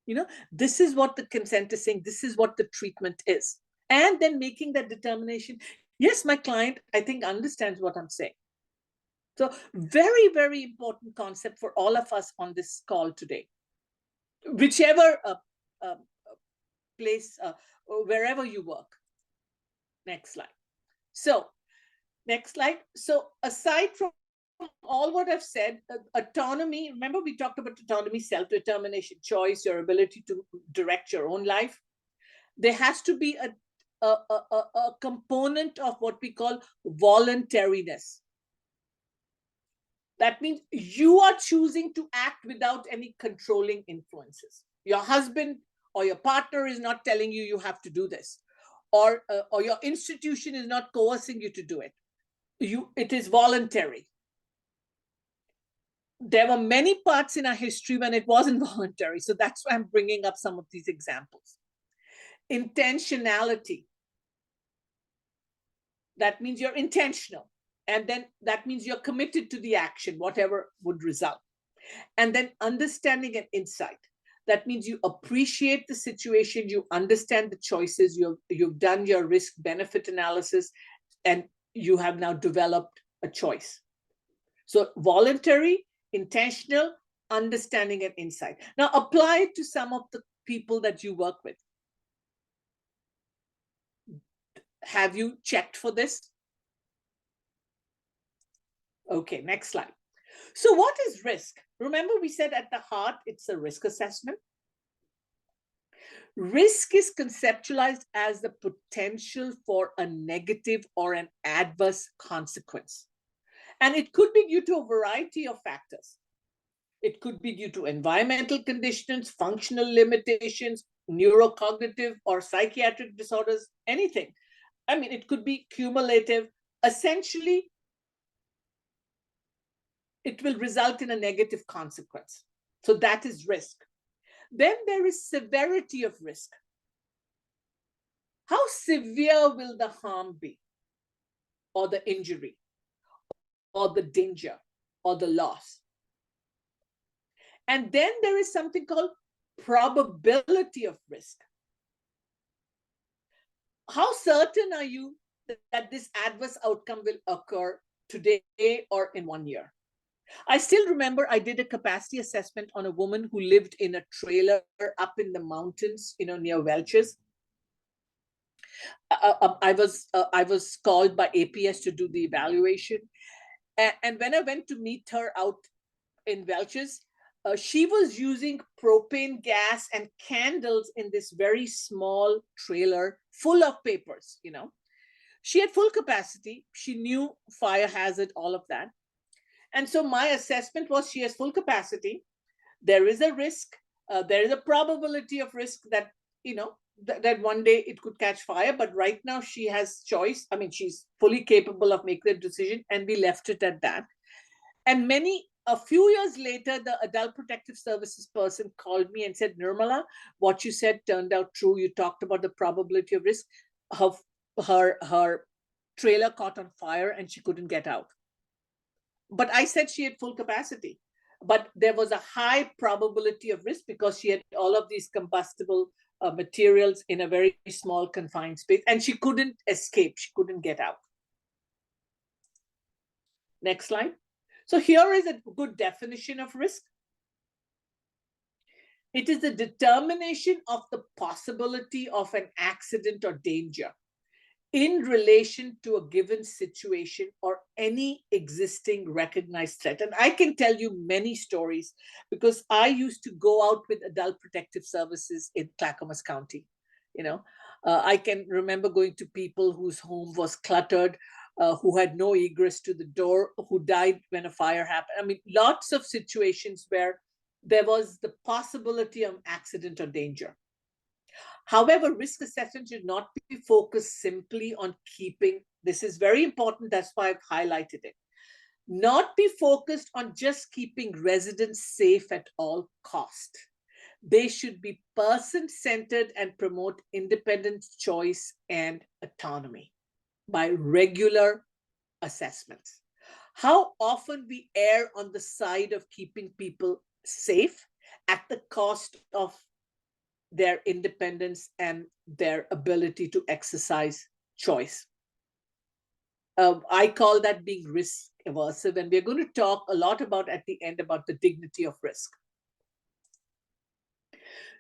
[SPEAKER 2] You know, this is what the consent is saying, this is what the treatment is. And then making that determination, yes, my client, I think, understands what I'm saying. So very, very important concept for all of us on this call today. Whichever place, wherever you work. Next slide. So, next slide. So, aside from all what I've said, autonomy, remember we talked about autonomy, self-determination, choice, your ability to direct your own life. There has to be a component of what we call voluntariness. That means you are choosing to act without any controlling influences. Your husband or your partner is not telling you you have to do this, or your institution is not coercing you to do it. It is voluntary. There were many parts in our history when it wasn't voluntary. So that's why I'm bringing up some of these examples. Intentionality. That means you're intentional. And then that means you're committed to the action, whatever would result. And then understanding and insight. That means you appreciate the situation, you understand the choices, you've done your risk-benefit analysis, and you have now developed a choice. So voluntary, intentional, understanding, and insight. Now apply it to some of the people that you work with. Have you checked for this? Okay, next slide. So what is risk? Remember we said at the heart, it's a risk assessment. Risk is conceptualized as the potential for a negative or an adverse consequence. And it could be due to a variety of factors. It could be due to environmental conditions, functional limitations, neurocognitive or psychiatric disorders, anything. I mean, it could be cumulative. Essentially, it will result in a negative consequence. So that is risk. Then there is severity of risk. How severe will the harm be, or the injury, or the danger, or the loss? And then there is something called probability of risk. How certain are you that this adverse outcome will occur today or in 1 year? I still remember I did a capacity assessment on a woman who lived in a trailer up in the mountains, near Welch's. I was called by APS to do the evaluation. And when I went to meet her out in Welch's, she was using propane gas and candles in this very small trailer full of papers, She had full capacity. She knew fire hazard, all of that. And so my assessment was she has full capacity. There is a risk There is a probability of risk that, that one day it could catch fire, but right now she has choice. I mean, she's fully capable of making the decision, and we left it at that. And a few years later, the adult protective services person called me and said, Nirmala, what you said turned out true. You talked about the probability of risk. Her trailer caught on fire and she couldn't get out. But I said she had full capacity. But there was a high probability of risk because she had all of these combustible materials in a very small confined space, and she couldn't escape. She couldn't get out. Next slide. So here is a good definition of risk. It is the determination of the possibility of an accident or danger in relation to a given situation or any existing recognized threat. And I can tell you many stories because I used to go out with adult protective services in Clackamas County. I can remember going to people whose home was cluttered, who had no egress to the door, who died when a fire happened. I mean, lots of situations where there was the possibility of accident or danger. However, risk assessment should not be focused simply on keeping, this is very important, that's why I've highlighted it, not be focused on just keeping residents safe at all costs. They should be person-centered and promote independent choice and autonomy by regular assessments. How often we err on the side of keeping people safe at the cost of their independence and their ability to exercise choice. I call that being risk aversive, and we're going to talk a lot about at the end about the dignity of risk.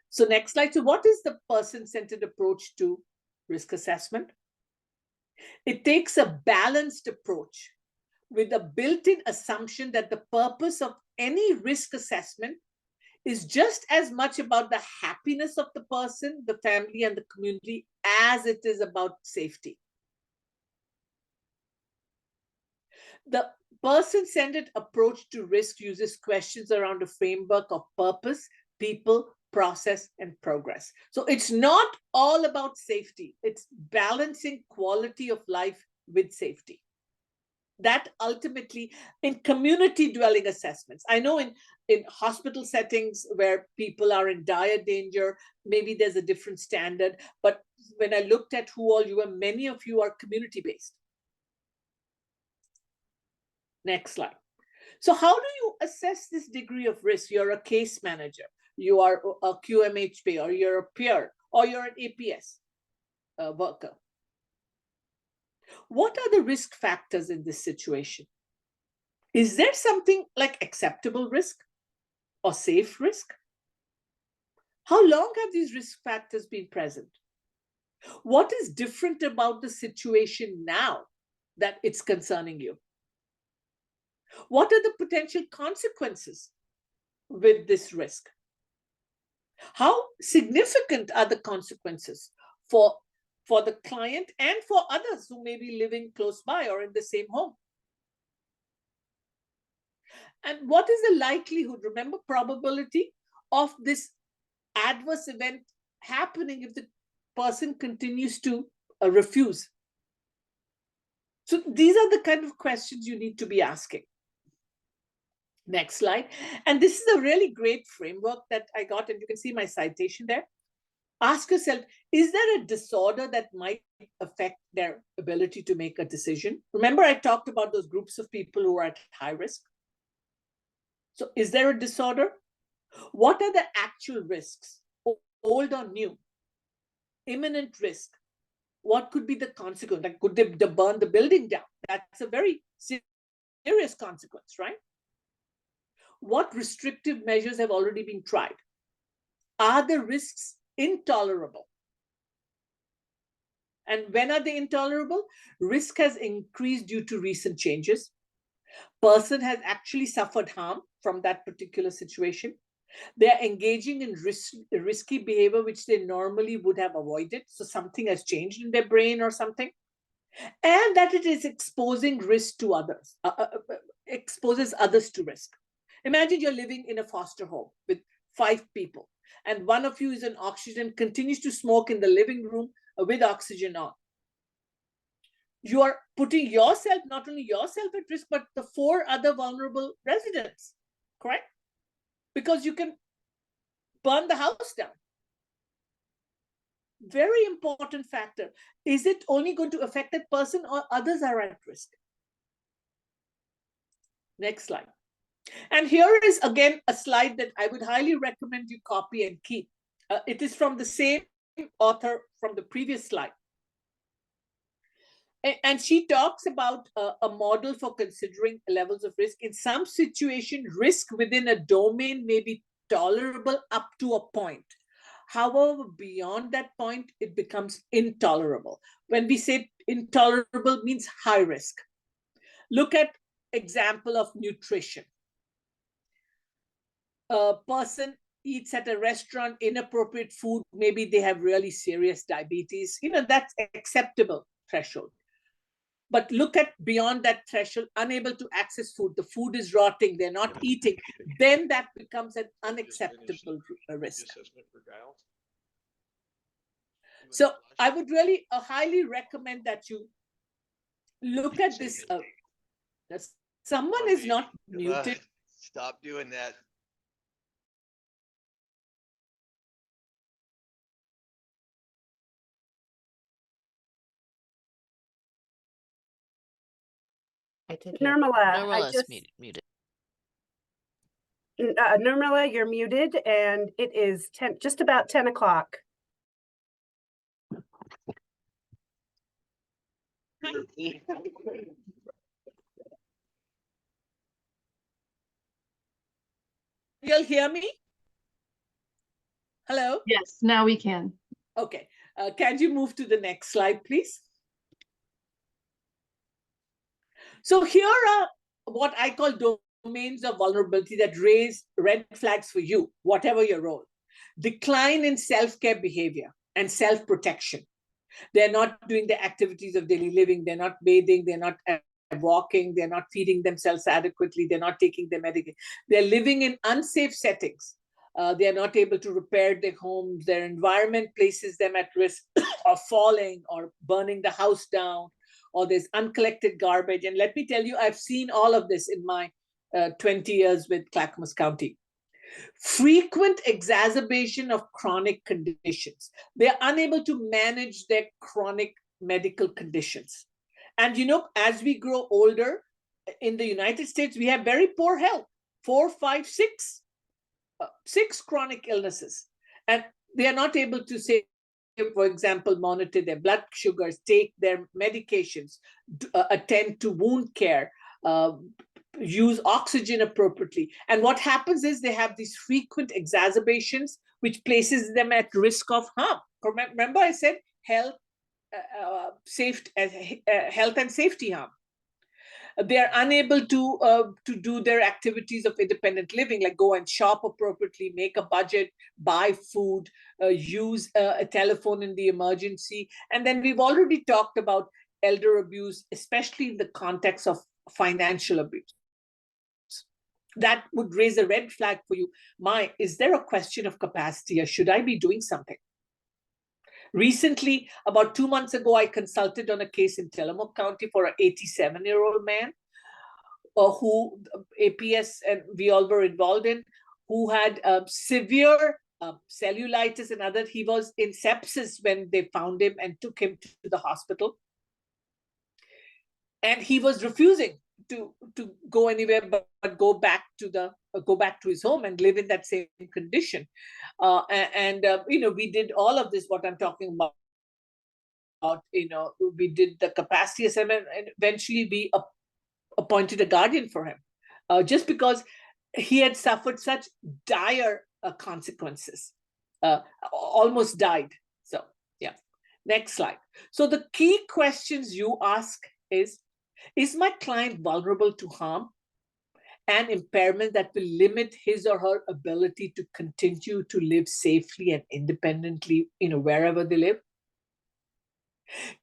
[SPEAKER 2] So next slide. So what is the person-centered approach to risk assessment? It takes a balanced approach with a built-in assumption that the purpose of any risk assessment is just as much about the happiness of the person, the family, and the community as it is about safety. The person-centered approach to risk uses questions around a framework of purpose, people, process, and progress. So it's not all about safety. It's balancing quality of life with safety. That ultimately, in community dwelling assessments, I know in hospital settings where people are in dire danger, maybe there's a different standard. But when I looked at who all you are, many of you are community-based. Next slide. So how do you assess this degree of risk? You're a case manager, you are a QMHP, or you're a peer, or you're an APS worker. What are the risk factors in this situation? Is there something like acceptable risk or safe risk? How long have these risk factors been present? What is different about the situation now that it's concerning you? What are the potential consequences with this risk? How significant are the consequences for the client and for others who may be living close by or in the same home? And what is the likelihood, remember, probability of this adverse event happening if the person continues to refuse? So these are the kind of questions you need to be asking. Next slide. And this is a really great framework that I got, and you can see my citation there. Ask yourself, is there a disorder that might affect their ability to make a decision? Remember, I talked about those groups of people who are at high risk. So is there a disorder? What are the actual risks, old or new? Imminent risk. What could be the consequence? Like, could they burn the building down? That's a very serious consequence, right? What restrictive measures have already been tried? Are the risks intolerable? And when are they intolerable? Risk has increased due to recent changes. Person has actually suffered harm from that particular situation. They're engaging in risky behavior, which they normally would have avoided. So something has changed in their brain or something. And that it is exposing risk to others, exposes others to risk. Imagine you're living in a foster home with 5 people, and one of you is on oxygen, continues to smoke in the living room with oxygen on. You are putting yourself, not only yourself at risk, but the 4 other vulnerable residents, correct? Because you can burn the house down. Very important factor. Is it only going to affect that person or others are at risk? Next slide. And here is again a slide that I would highly recommend you copy and keep. It is from the same author from the previous slide. And she talks about a model for considering levels of risk. In some situation, risk within a domain may be tolerable up to a point. However, beyond that point, it becomes intolerable. When we say intolerable, means high risk. Look at example of nutrition. A person eats at a restaurant, inappropriate food, maybe they have really serious diabetes, that's acceptable threshold. But look at beyond that threshold, unable to access food, the food is rotting, they're not eating, then that becomes an unacceptable risk. So I would really highly recommend that you look at this. Someone is not muted.
[SPEAKER 4] Stop doing that.
[SPEAKER 1] Nirmala,
[SPEAKER 5] Nirmala's muted.
[SPEAKER 1] Nirmala, you're muted, and it is just about 10 o'clock.
[SPEAKER 2] You'll hear me? Hello?
[SPEAKER 3] Yes, now we can.
[SPEAKER 2] Okay. Can you move to the next slide, please? So here are what I call domains of vulnerability that raise red flags for you, whatever your role. Decline in self-care behavior and self-protection. They're not doing the activities of daily living. They're not bathing. They're not walking. They're not feeding themselves adequately. They're not taking their medication. They're living in unsafe settings. They're not able to repair their homes. Their environment places them at risk of falling or burning the house down, or there's uncollected garbage. And let me tell you, I've seen all of this in my 20 years with Clackamas County. Frequent exacerbation of chronic conditions. They're unable to manage their chronic medical conditions. And as we grow older, in the United States, we have very poor health, 4, 5, 6 chronic illnesses. And they are not able to say, for example, monitor their blood sugars, take their medications, attend to wound care, use oxygen appropriately. And what happens is they have these frequent exacerbations, which places them at risk of harm. Remember I said health and safety harm. They are unable to do their activities of independent living, like go and shop appropriately, make a budget, buy food, use a telephone in the emergency. And then we've already talked about elder abuse, especially in the context of financial abuse. That would raise a red flag for you. Is there a question of capacity, or should I be doing something? Recently, about 2 months ago, I consulted on a case in Tillamook County for an 87-year-old man who APS and we all were involved in, who had severe cellulitis and other. He was in sepsis when they found him and took him to the hospital. And he was refusing to go anywhere but go back to his home and live in that same condition. We did all of this, what I'm talking about, we did the capacity assessment, and eventually we appointed a guardian for him, just because he had suffered such dire consequences, almost died. So yeah, next slide. So the key questions you ask is my client vulnerable to harm and impairment that will limit his or her ability to continue to live safely and independently, wherever they live?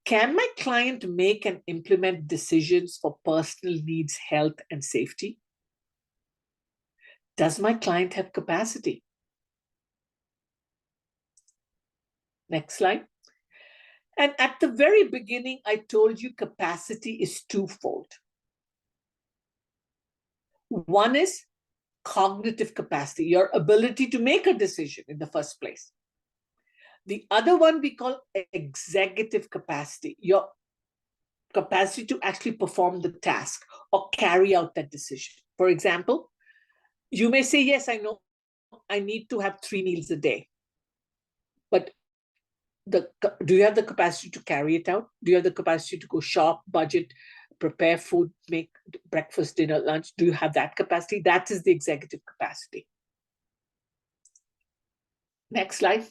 [SPEAKER 2] Can my client make and implement decisions for personal needs, health, and safety? Does my client have capacity? Next slide. And at the very beginning, I told you capacity is twofold. One is cognitive capacity, your ability to make a decision in the first place. The other one we call executive capacity, your capacity to actually perform the task or carry out that decision. For example, you may say, yes, I know I need to have 3 meals a day. But do you have the capacity to carry it out? Do you have the capacity to go shop, budget, prepare food, make breakfast, dinner, lunch? Do you have that capacity? That is the executive capacity. Next slide.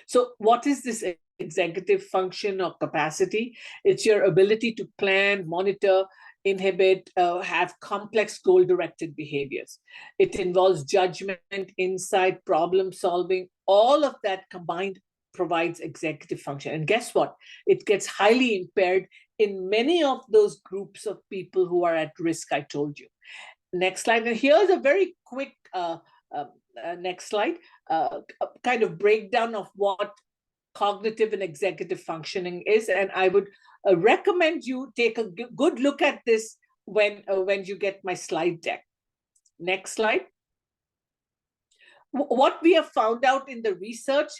[SPEAKER 2] So what is this executive function or capacity? It's your ability to plan, monitor, inhibit, have complex goal-directed behaviors. It involves judgment, insight, problem solving. All of that combined provides executive function. And guess what? It gets highly impaired in many of those groups of people who are at risk, I told you. Next slide. And here's a very quick next slide, kind of breakdown of what cognitive and executive functioning is. And I would recommend you take a good look at this when you get my slide deck. Next slide. What we have found out in the research,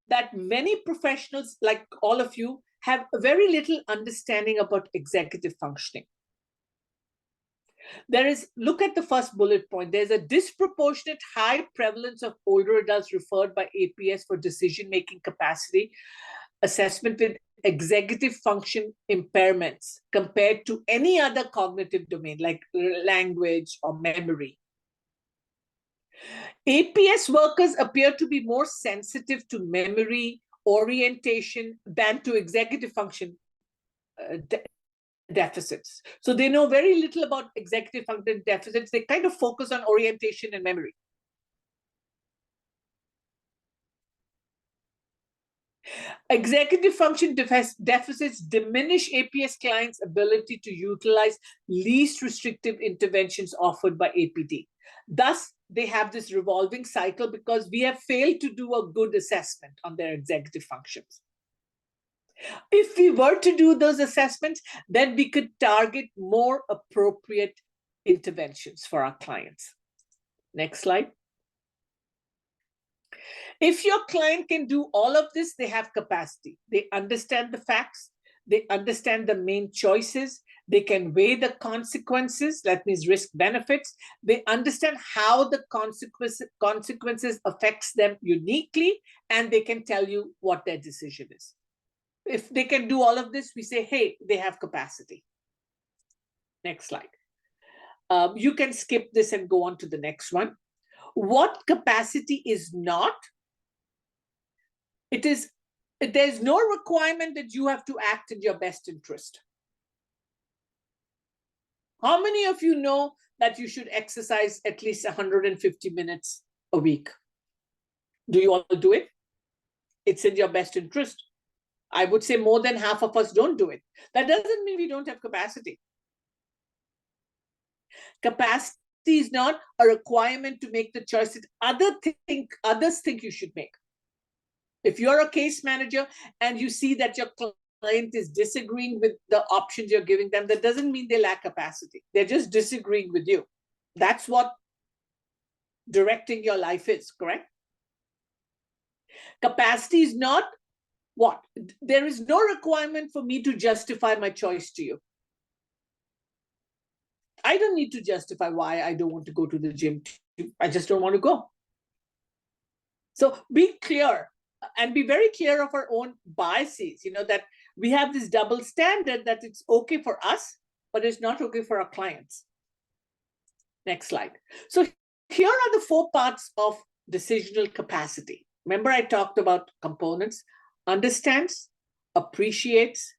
[SPEAKER 2] that many professionals, like all of you, have very little understanding about executive functioning. Look at the first bullet point. There's a disproportionate high prevalence of older adults referred by APS for decision-making capacity assessment with executive function impairments compared to any other cognitive domain like language or memory. APS workers appear to be more sensitive to memory, orientation than to executive function deficits. So they know very little about executive function deficits. They kind of focus on orientation and memory. Executive function deficits diminish APS clients' ability to utilize least restrictive interventions offered by APD. Thus, they have this revolving cycle because we have failed to do a good assessment on their executive functions. If we were to do those assessments, then we could target more appropriate interventions for our clients. Next slide. If your client can do all of this, they have capacity. They understand the facts. They understand the main choices. They can weigh the consequences, that means risk benefits. They understand how the consequences affects them uniquely, and they can tell you what their decision is. If they can do all of this, we say, hey, they have capacity. Next slide. You can skip this and go on to the next one. What capacity is not? There's no requirement that you have to act in your best interest. How many of you know that you should exercise at least 150 minutes a week? Do you all do it? It's in your best interest. I would say more than half of us don't do it. That doesn't mean we don't have capacity. Capacity is not a requirement to make the choices others think you should make. If you're a case manager and you see that your client is disagreeing with the options you're giving them, that doesn't mean they lack capacity. They're just disagreeing with you. That's what directing your life is, correct? Capacity is not what? There is no requirement for me to justify my choice to you. I don't need to justify why I don't want to go to the gym. I just don't want to go. So be clear and be very clear of our own biases, that we have this double standard that it's okay for us, but it's not okay for our clients. Next slide. So here are the 4 parts of decisional capacity. Remember, I talked about components: understands, appreciates,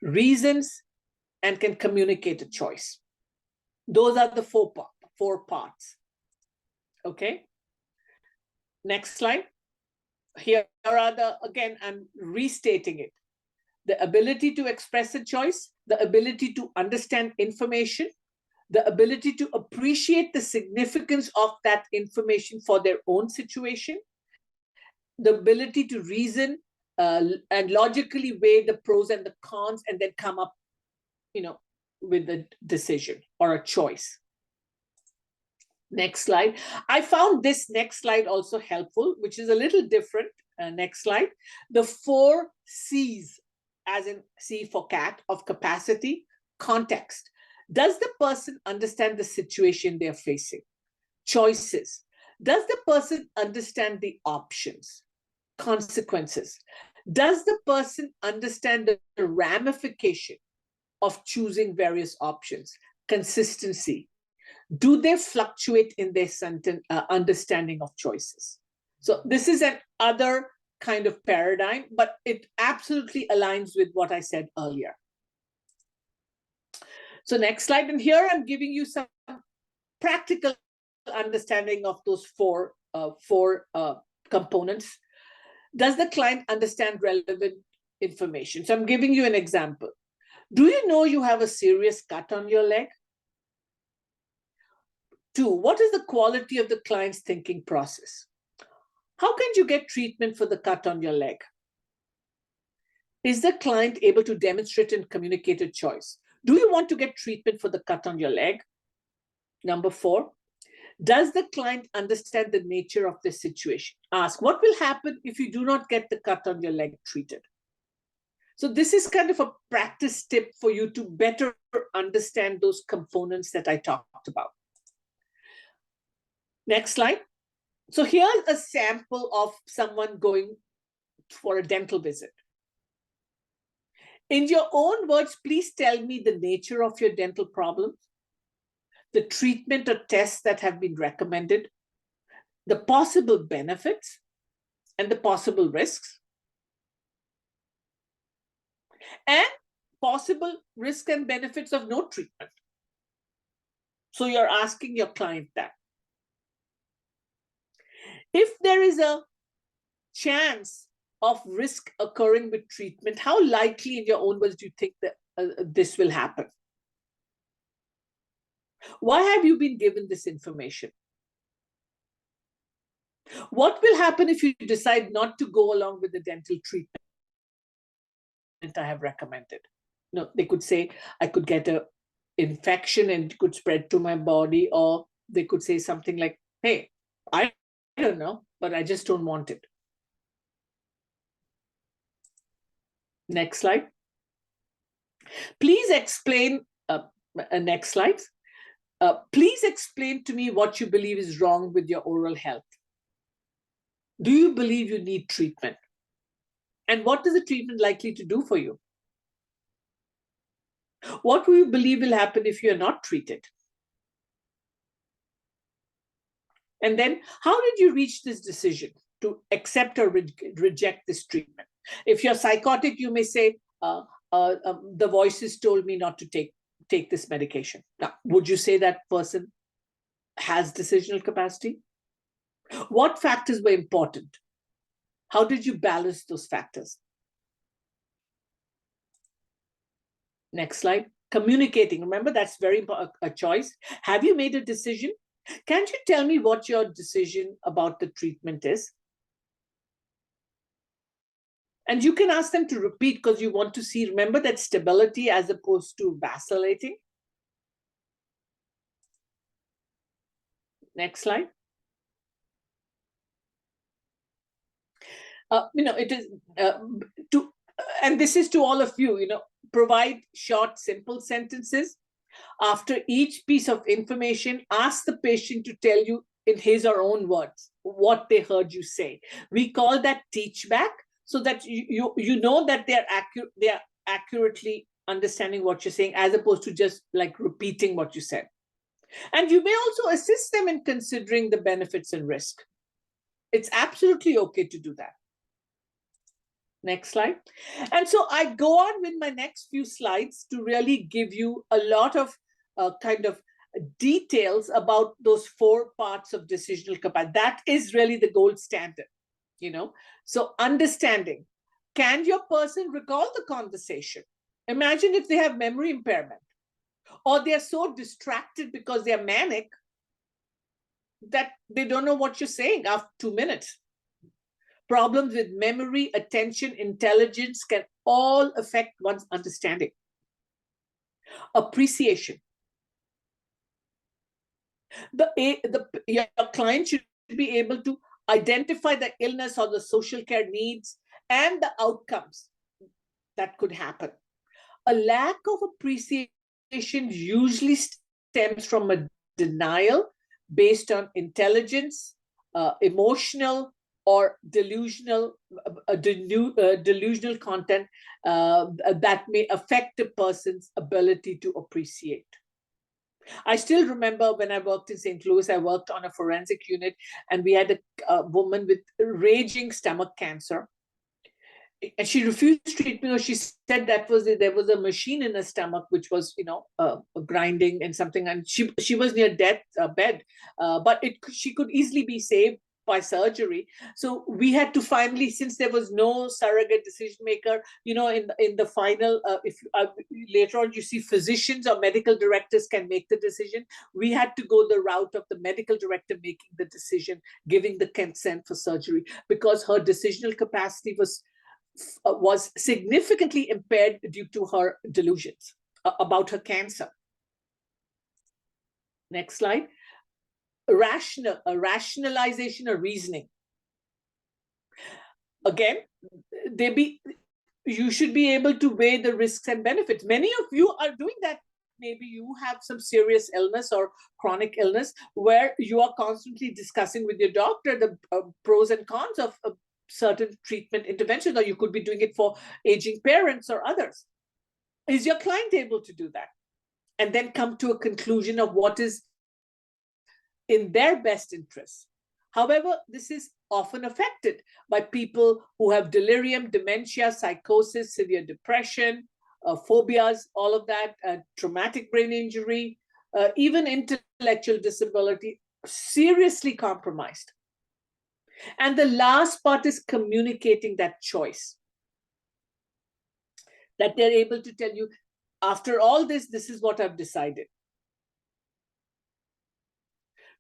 [SPEAKER 2] reasons, and can communicate a choice. Those are the 4 parts. Okay. Next slide. Here are again, I'm restating it. The ability to express a choice, the ability to understand information, the ability to appreciate the significance of that information for their own situation, the ability to reason and logically weigh the pros and the cons and then come up, with a decision or a choice. Next slide. I found this next slide also helpful, which is a little different. Next slide. The 4 C's, as in C for cat, of capacity. Context. Does the person understand the situation they're facing? Choices. Does the person understand the options? Consequences. Does the person understand the ramification of choosing various options? Consistency. Do they fluctuate in their understanding of choices? So this is an other kind of paradigm, but it absolutely aligns with what I said earlier. So next slide, and here I'm giving you some practical understanding of those four components. Does the client understand relevant information? So I'm giving you an example. Do you know you have a serious cut on your leg? 2, what is the quality of the client's thinking process? How can you get treatment for the cut on your leg? Is the client able to demonstrate and communicate a choice? Do you want to get treatment for the cut on your leg? Number 4, does the client understand the nature of the situation? Ask, what will happen if you do not get the cut on your leg treated? So this is kind of a practice tip for you to better understand those components that I talked about. Next slide. So here's a sample of someone going for a dental visit. In your own words, please tell me the nature of your dental problem, the treatment or tests that have been recommended, the possible benefits and the possible risks, and possible risks and benefits of no treatment. So you're asking your client that. If there is a chance of risk occurring with treatment, how likely in your own words do you think that this will happen? Why have you been given this information? What will happen if you decide not to go along with the dental treatment I have recommended? No, they could say, I could get an infection and it could spread to my body, or they could say something like, hey, I don't know, but I just don't want it. Next slide. Please explain, next slide. Please explain to me what you believe is wrong with your oral health. Do you believe you need treatment? And what is the treatment likely to do for you? What do you believe will happen if you are not treated? And then, how did you reach this decision to accept or reject this treatment? If you're psychotic, you may say, the voices told me not to take this medication. Now, would you say that person has decisional capacity? What factors were important? How did you balance those factors? Next slide. Communicating. Remember, that's very important, a choice. Have you made a decision? Can't you tell me what your decision about the treatment is? And you can ask them to repeat because you want to see, remember, that stability as opposed to vacillating. Next slide. It is and this is to all of you, provide short, simple sentences. After each piece of information, ask the patient to tell you in his or her own words what they heard you say. We call that teach back, so that you know that they are accurately understanding what you're saying, as opposed to just like repeating what you said. And you may also assist them in considering the benefits and risk. It's absolutely okay to do that. Next slide. And so I go on with my next few slides to really give you a lot of kind of details about those 4 parts of decisional capacity. That is really the gold standard, So understanding. Can your person recall the conversation? Imagine if they have memory impairment, or they are so distracted because they are manic that they don't know what you're saying after 2 minutes. Problems with memory, attention, intelligence can all affect one's understanding. Appreciation. Your client should be able to identify the illness or the social care needs and the outcomes that could happen. A lack of appreciation usually stems from a denial based on intelligence, emotional or delusional content that may affect a person's ability to appreciate. I still remember when I worked in St. Louis, I worked on a forensic unit, and we had a woman with raging stomach cancer. And she refused treatment, or she said that there was a machine in her stomach which was, grinding and something, and she was near death bed, but she could easily be saved by surgery. So we had to finally, since there was no surrogate decision maker, in the final, if later on you see physicians or medical directors can make the decision, we had to go the route of the medical director making the decision, giving the consent for surgery, because her decisional capacity was significantly impaired due to her delusions about her cancer. Next slide. Rationalization or reasoning. Again, you should be able to weigh the risks and benefits. Many of you are doing that. Maybe you have some serious illness or chronic illness where you are constantly discussing with your doctor the pros and cons of certain treatment interventions, or you could be doing it for aging parents or others. Is your client able to do that? And then come to a conclusion of what is in their best interest. However, this is often affected by people who have delirium, dementia, psychosis, severe depression, phobias, all of that, traumatic brain injury, even intellectual disability, seriously compromised. And the last part is communicating that choice. That they're able to tell you, after all this is what I've decided.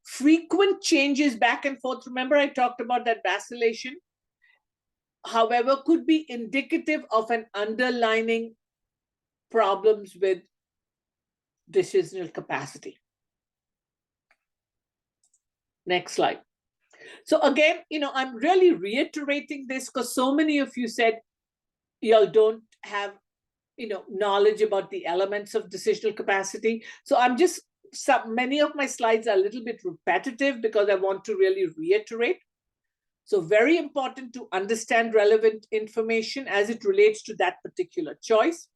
[SPEAKER 2] Frequent changes back and forth. Remember, I talked about that vacillation. However, could be indicative of an underlying problems with decisional capacity. Next slide. So again, I'm really reiterating this because so many of you said y'all don't have, knowledge about the elements of decisional capacity. So I'm just, many of my slides are a little bit repetitive because I want to really reiterate. So very important to understand relevant information as it relates to that particular choice.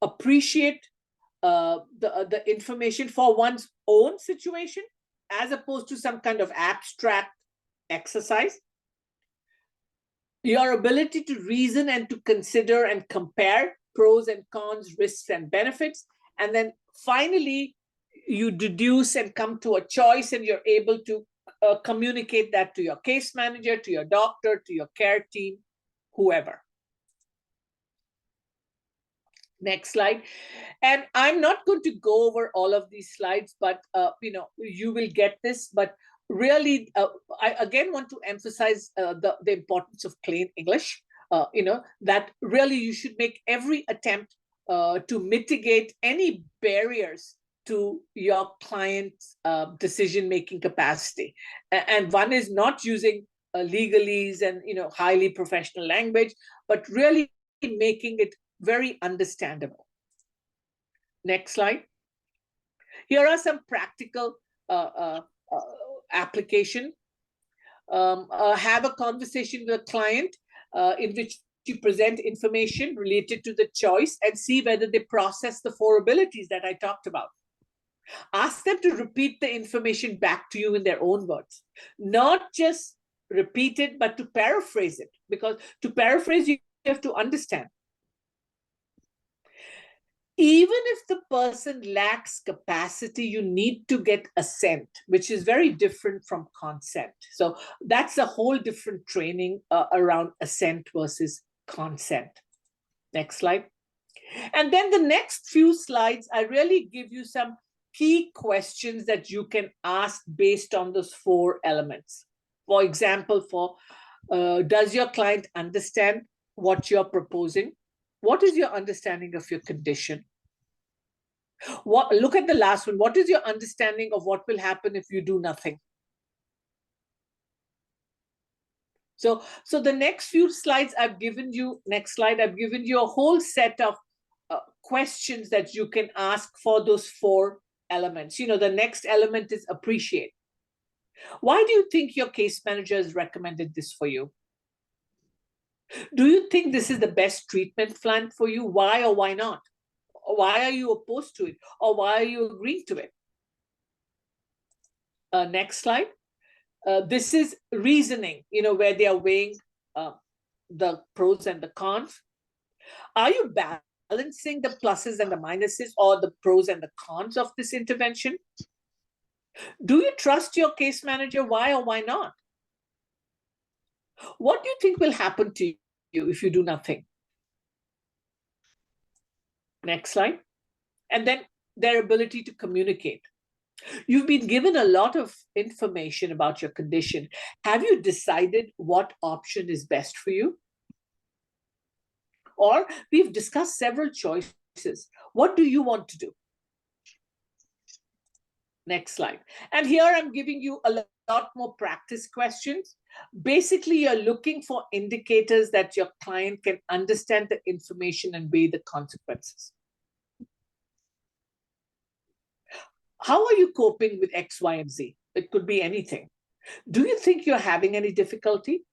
[SPEAKER 2] Appreciate the information for one's own situation as opposed to some kind of abstract exercise. Your ability to reason and to consider and compare pros and cons, risks and benefits. And then finally, you deduce and come to a choice, and you're able to communicate that to your case manager, to your doctor, to your care team, whoever. Next slide. And I'm not going to go over all of these slides, but you will get this. But really, I again want to emphasize the importance of plain English. That really you should make every attempt to mitigate any barriers to your client's decision-making capacity. And one is not using legalese and highly professional language, but really making it very understandable. Next slide. Here are some practical application. Have a conversation with a client in which you present information related to the choice and see whether they process the 4 abilities that I talked about. Ask them to repeat the information back to you in their own words. Not just repeat it, but to paraphrase it. Because to paraphrase, you have to understand. Even if the person lacks capacity, you need to get assent, which is very different from consent. So that's a whole different training around assent versus consent. Next slide. And then the next few slides, I really give you some key questions that you can ask based on those 4 elements. For example, for Does your client understand what you're proposing? What is your understanding of your condition? Look at the last one. What is your understanding of what will happen if you do nothing? So the next few slides I've given you, next slide, I've given you a whole set of questions that you can ask for those 4 elements. You know, the next element is appreciate. Why do you think your case manager has recommended this for you? Do you think this is the best treatment plan for you? Why or why not? Or why are you opposed to it? Or why are you agreeing to it? Next slide. This is reasoning, you know, where they are weighing the pros and the cons. Are you balancing the pluses and the minuses, or the pros and the cons of this intervention? Do you trust your case manager? Why or why not? What do you think will happen to you if you do nothing? Next slide. And then their ability to communicate. You've been given a lot of information about your condition. Have you decided what option is best for you? Or we've discussed several choices. What do you want to do? Next slide. And here I'm giving you a lot more practice questions. Basically, you're looking for indicators that your client can understand the information and weigh the consequences. How are you coping with X, Y, and Z? It could be anything. Do you think you're having any difficulty?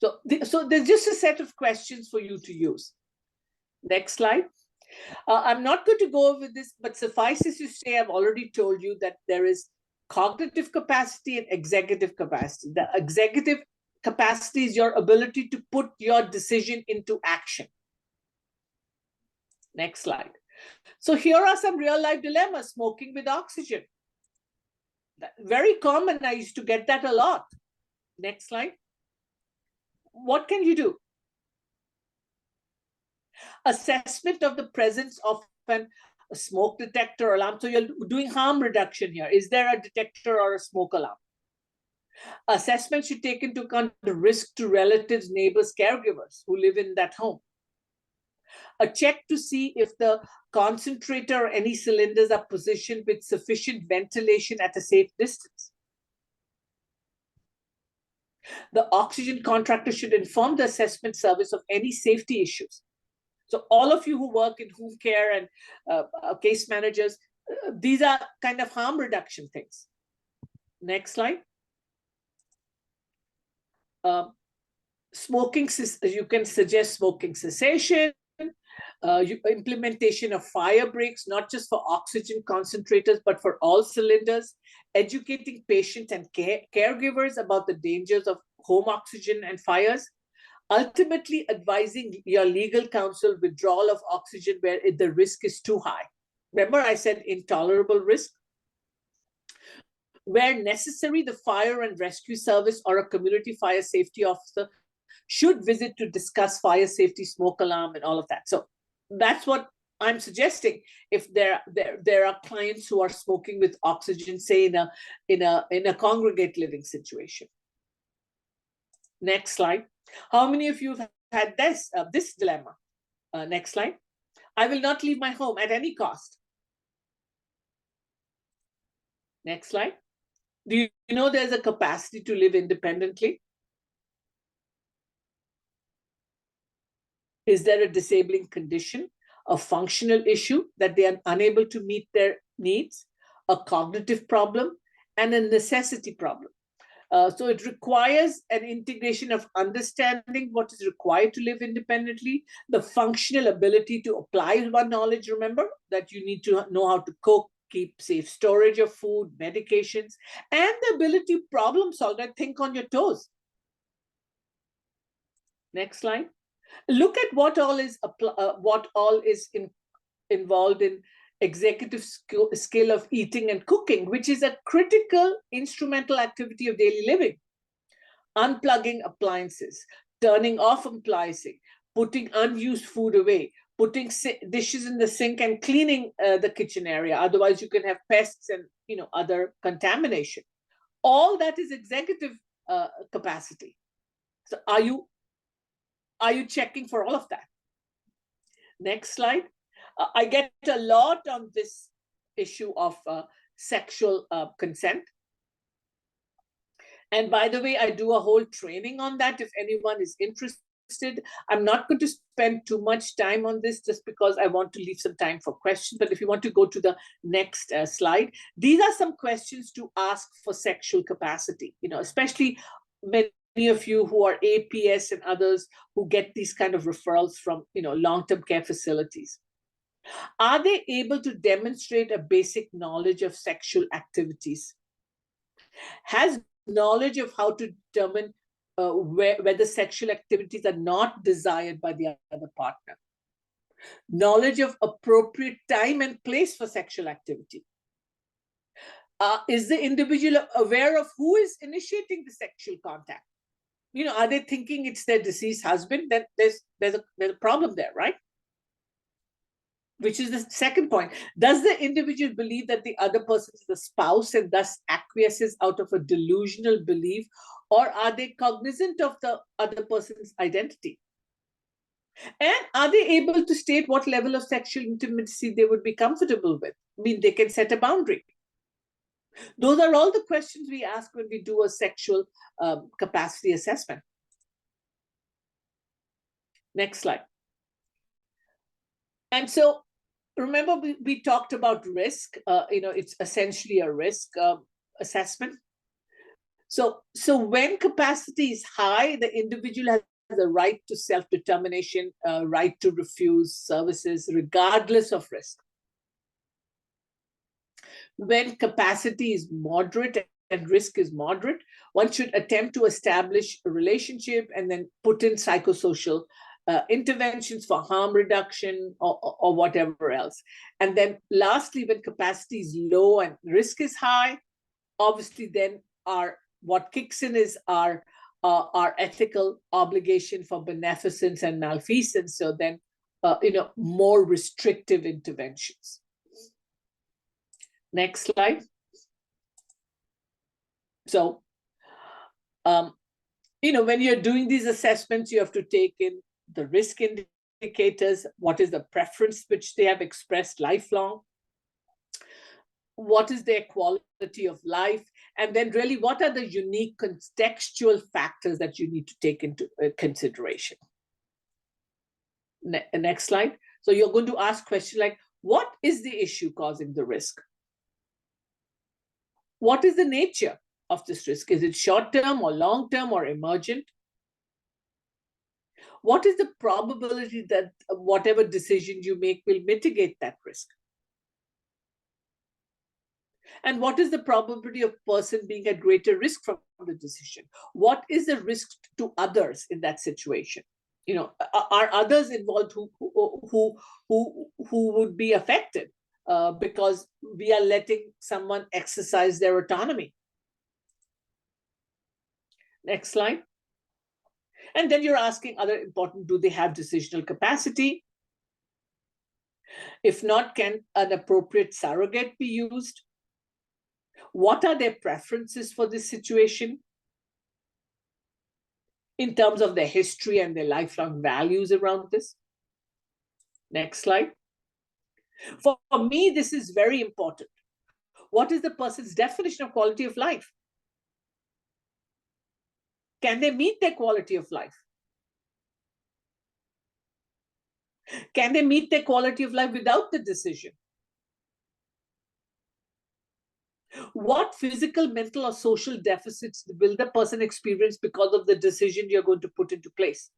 [SPEAKER 2] So there's just a set of questions for you to use. Next slide. I'm not going to go over this, but suffice it to say, I've already told you that there is cognitive capacity and executive capacity. The executive capacity is your ability to put your decision into action. Next slide. So here are some real life dilemmas. Smoking with oxygen. Very common. I used to get that a lot. Next slide. What can you do? Assessment of the presence of a smoke detector alarm. So you're doing harm reduction here. Is there a detector or a smoke alarm? Assessment should take into account the risk to relatives, neighbors, caregivers who live in that home. A check to see if the concentrator or any cylinders are positioned with sufficient ventilation at a safe distance. The oxygen contractor should inform the assessment service of any safety issues. So all of you who work in home care and case managers, these are kind of harm reduction things. Next slide. Smoking, you can suggest smoking cessation, implementation of fire breaks, not just for oxygen concentrators, but for all cylinders, educating patients and caregivers about the dangers of home oxygen and fires, ultimately advising your legal counsel withdrawal of oxygen where the risk is too high. Remember I said intolerable risk? Where necessary, the fire and rescue service or a community fire safety officer should visit to discuss fire safety, smoke alarm, and all of that. So that's what I'm suggesting. If there are clients who are smoking with oxygen, say in a congregate living situation. Next slide. How many of you have had this dilemma? Next slide. I will not leave my home at any cost. Next slide. Do you know there's a capacity to live independently? Is there a disabling condition, a functional issue that they are unable to meet their needs, a cognitive problem, and a necessity problem? So it requires an integration of understanding what is required to live independently, the functional ability to apply one knowledge, remember, that you need to know how to cook, keep safe storage of food, medications, and the ability to problem solve and think on your toes. Next slide. Look at what all is involved in executive skill of eating and cooking, which is a critical instrumental activity of daily living. Unplugging appliances, turning off appliances, putting unused food away, putting dishes in the sink and cleaning the kitchen area. Otherwise, you can have pests and other contamination. All that is executive capacity. So are you checking for all of that? Next slide. I get a lot on this issue of sexual consent. And by the way, I do a whole training on that if anyone is interested. I'm not going to spend too much time on this just because I want to leave some time for questions. But if you want to go to the next slide, these are some questions to ask for sexual capacity, especially many of you who are APS and others who get these kind of referrals from, long-term care facilities. Are they able to demonstrate a basic knowledge of sexual activities? Has knowledge of how to determine whether sexual activities are not desired by the other partner? Knowledge of appropriate time and place for sexual activity? Is the individual aware of who is initiating the sexual contact? Are they thinking it's their deceased husband? Then there's a problem there, right? Which is the second point. Does the individual believe that the other person is the spouse and thus acquiesces out of a delusional belief, or are they cognizant of the other person's identity? And are they able to state what level of sexual intimacy they would be comfortable with? I mean, they can set a boundary. Those are all the questions we ask when we do a sexual capacity assessment. Next slide. And so, remember, we talked about risk. It's essentially a risk assessment. So when capacity is high, the individual has the right to self-determination, right to refuse services, regardless of risk. When capacity is moderate and risk is moderate, one should attempt to establish a relationship and then put in psychosocial interventions for harm reduction or whatever else. And then lastly, when capacity is low and risk is high, obviously then what kicks in is our ethical obligation for beneficence and malfeasance. So then, more restrictive interventions. Next slide. So, when you're doing these assessments, you have to take in the risk indicators, what is the preference which they have expressed lifelong, what is their quality of life, and then really what are the unique contextual factors that you need to take into consideration. Next slide. So you're going to ask questions like, what is the issue causing the risk? What is the nature of this risk? Is it short-term or long-term or emergent? What is the probability that whatever decision you make will mitigate that risk? And what is the probability of a person being at greater risk from the decision? What is the risk to others in that situation? Are others involved who would be affected because we are letting someone exercise their autonomy? Next slide. And then you're asking other important, do they have decisional capacity? If not, can an appropriate surrogate be used? What are their preferences for this situation in terms of their history and their lifelong values around this? Next slide. For me, this is very important. What is the person's definition of quality of life? Can they meet their quality of life? Can they meet their quality of life without the decision? What physical, mental, or social deficits will the person experience because of the decision you're going to put into place?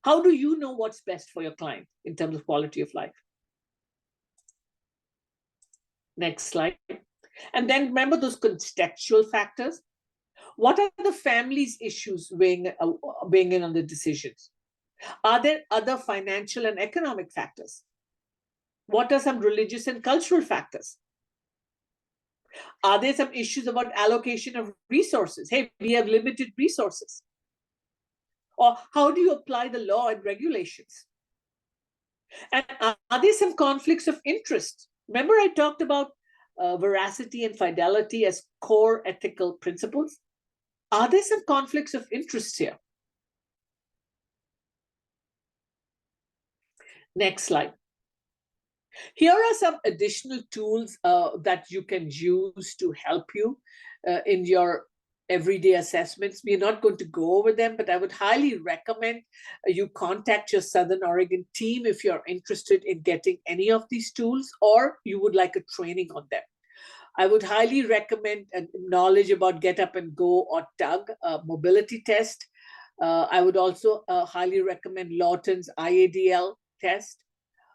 [SPEAKER 2] How do you know what's best for your client in terms of quality of life? Next slide. And then remember those contextual factors. What are the family's issues weighing in on the decisions? Are there other financial and economic factors? What are some religious and cultural factors? Are there some issues about allocation of resources? Hey, we have limited resources. Or how do you apply the law and regulations? And are there some conflicts of interest? Remember I talked about veracity and fidelity as core ethical principles? Are there some conflicts of interest here? Next slide. Here are some additional tools that you can use to help you in your everyday assessments. We're not going to go over them, but I would highly recommend you contact your Southern Oregon team if you're interested in getting any of these tools or you would like a training on them. I would highly recommend knowledge about Get Up and Go or TUG, mobility test. I would also highly recommend Lawton's IADL test.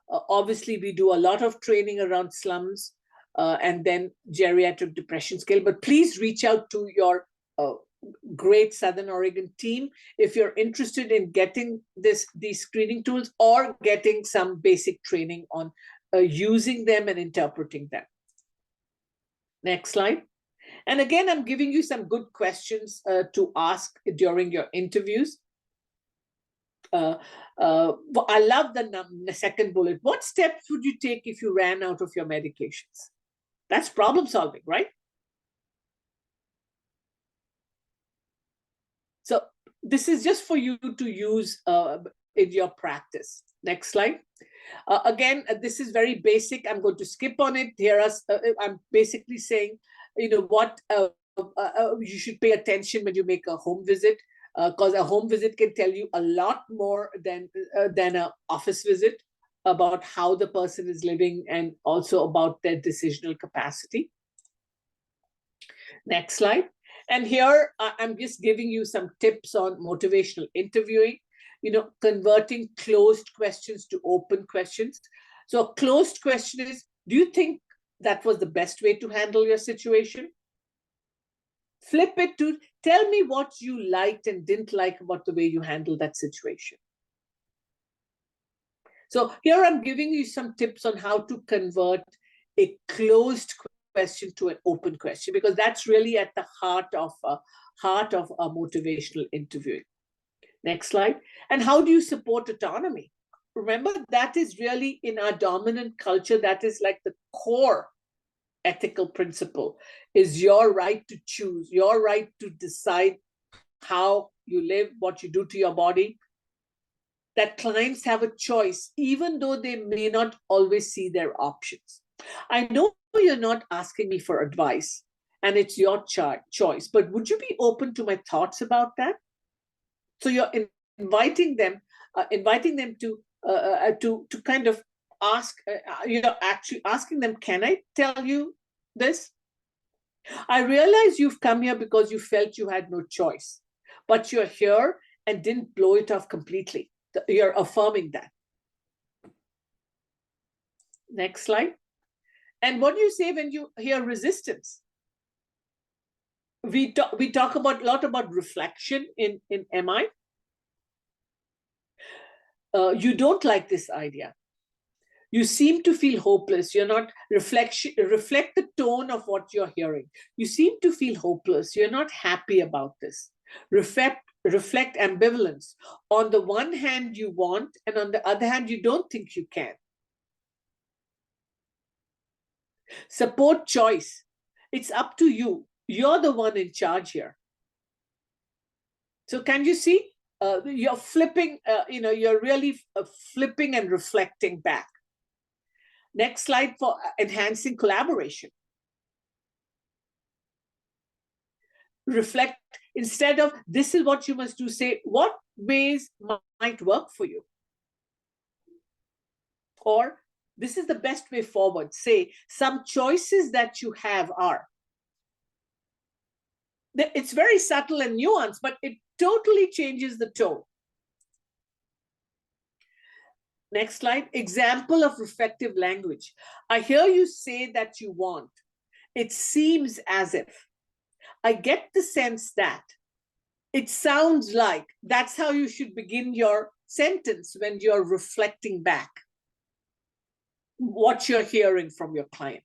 [SPEAKER 2] Obviously, we do a lot of training around slums and then geriatric depression scale, but please reach out to your great Southern Oregon team if you're interested in getting these screening tools or getting some basic training on using them and interpreting them. Next slide. And again, I'm giving you some good questions to ask during your interviews. I love the second bullet. What steps would you take if you ran out of your medications? That's problem solving, right? So this is just for you to use in your practice. Next slide. Again, this is very basic. I'm going to skip on it. Here I'm basically saying, you know, what you should pay attention when you make a home visit, because a home visit can tell you a lot more than an office visit about how the person is living and also about their decisional capacity. Next slide. And here I'm just giving you some tips on motivational interviewing, you know, converting closed questions to open questions. So a closed question is, do you think that was the best way to handle your situation? Flip it to, tell me what you liked and didn't like about the way you handled that situation. So here I'm giving you some tips on how to convert a closed question to an open question, because that's really at the heart of motivational interviewing. Next slide. And how do you support autonomy? Remember, that is really in our dominant culture, that is like the core ethical principle, is your right to choose, your right to decide how you live, what you do to your body. That clients have a choice, even though they may not always see their options. I know you're not asking me for advice, and it's your choice, but would you be open to my thoughts about that? So you're inviting them to kind of ask, actually asking them, can I tell you this? I realize you've come here because you felt you had no choice, but you're here and didn't blow it off completely. You're affirming that. Next slide. And what do you say when you hear resistance? We talk a lot about reflection in MI. You don't like this idea. You seem to feel hopeless. You're not reflect the tone of what you're hearing. You seem to feel hopeless. You're not happy about this. Reflect ambivalence. On the one hand, you want, and on the other hand, you don't think you can. Support choice. It's up to you. You're the one in charge here. So can you see? You're flipping, you're really flipping and reflecting back. Next slide for enhancing collaboration. Reflect, instead of this is what you must do, say what ways might work for you. Or this is the best way forward. Say some choices that you have are. It's very subtle and nuanced, but it totally changes the tone. Next slide. Example of reflective language. I hear you say that you want. It seems as if. I get the sense that. It sounds like. That's how you should begin your sentence when you're reflecting back what you're hearing from your client.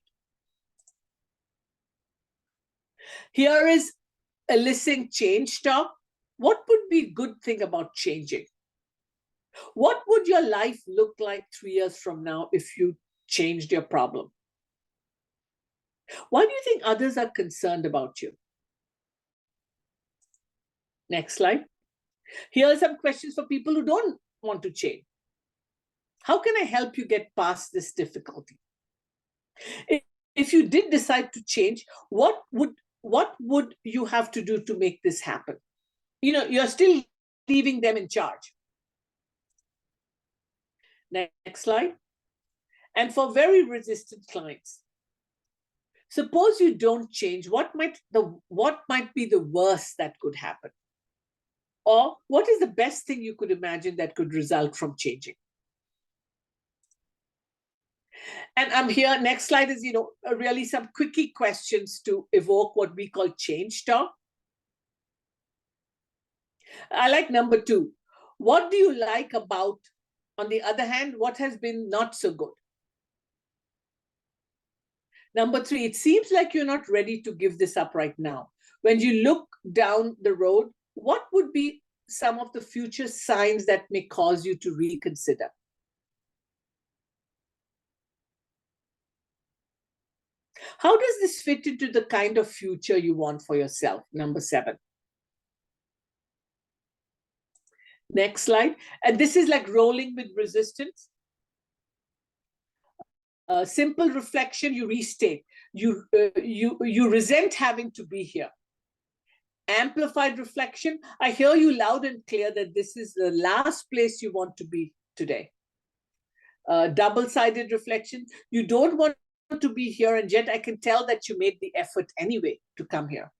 [SPEAKER 2] Here is eliciting change talk. What would be a good thing about changing? What would your life look like 3 years from now if you changed your problem? Why do you think others are concerned about you? Next slide. Here are some questions for people who don't want to change. How can I help you get past this difficulty? If you did decide to change, what would you have to do to make this happen? You're still leaving them in charge. Next slide. And for very resistant clients, suppose you don't change, what might be the worst that could happen? Or what is the best thing you could imagine that could result from changing? And I'm here, next slide is, really some quickie questions to evoke what we call change talk. I like number 2. What do you like about, on the other hand, what has been not so good? Number 3, it seems like you're not ready to give this up right now. When you look down the road, what would be some of the future signs that may cause you to reconsider? How does this fit into the kind of future you want for yourself? Number 7. Next slide. And this is like rolling with resistance. Simple reflection, you restate. You resent having to be here. Amplified reflection, I hear you loud and clear that this is the last place you want to be today. Double-sided reflection, you don't want to be here, and yet I can tell that you made the effort anyway to come here.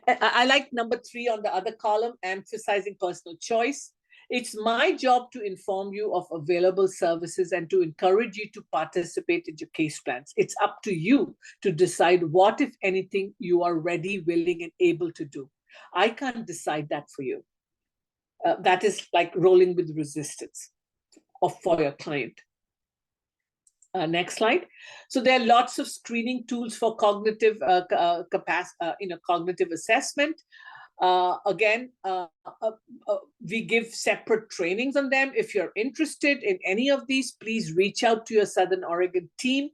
[SPEAKER 2] I like number 3 on the other column, emphasizing personal choice. It's my job to inform you of available services and to encourage you to participate in your case plans. It's up to you to decide what, if anything, you are ready, willing, and able to do. I can't decide that for you. That is like rolling with resistance for your client. Next slide. So there are lots of screening tools for cognitive cognitive assessment. Again, we give separate trainings on them. If you're interested in any of these, please reach out to your Southern Oregon team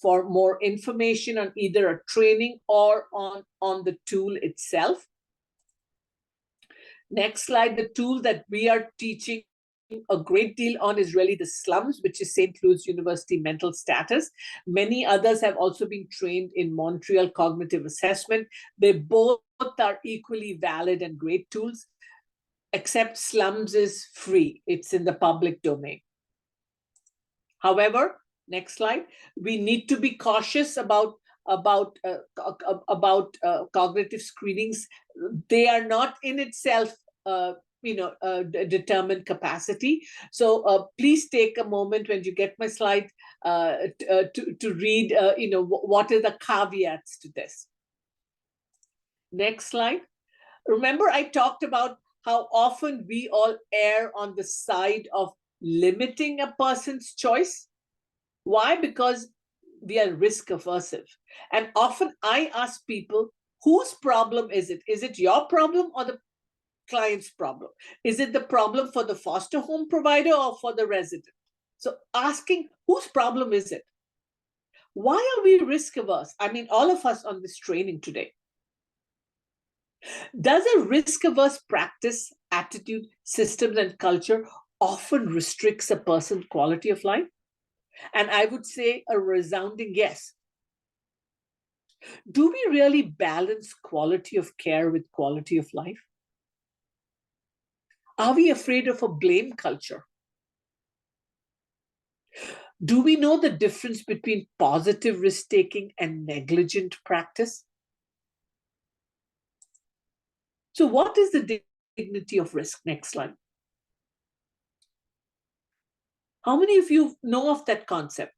[SPEAKER 2] for more information on either a training or on the tool itself. Next slide, the tool that we are teaching a great deal on is really the SLUMS, which is St. Louis University Mental Status. Many others have also been trained in Montreal Cognitive Assessment. They both are equally valid and great tools, except SLUMS is free. It's in the public domain. However, next slide, we need to be cautious about cognitive screenings. They are not in itself determined capacity. So please take a moment when you get my slide to read, what are the caveats to this. Next slide. Remember, I talked about how often we all err on the side of limiting a person's choice. Why? Because we are risk aversive. And often I ask people, whose problem is it? Is it your problem or the client's problem? Is it the problem for the foster home provider or for the resident? So asking, whose problem is it? Why are we risk averse? I mean, all of us on this training today. Does a risk averse practice, attitude, systems, and culture often restricts a person's quality of life? And I would say a resounding yes. Do we really balance quality of care with quality of life? Are we afraid of a blame culture? Do we know the difference between positive risk-taking and negligent practice? So what is the dignity of risk? Next slide. How many of you know of that concept?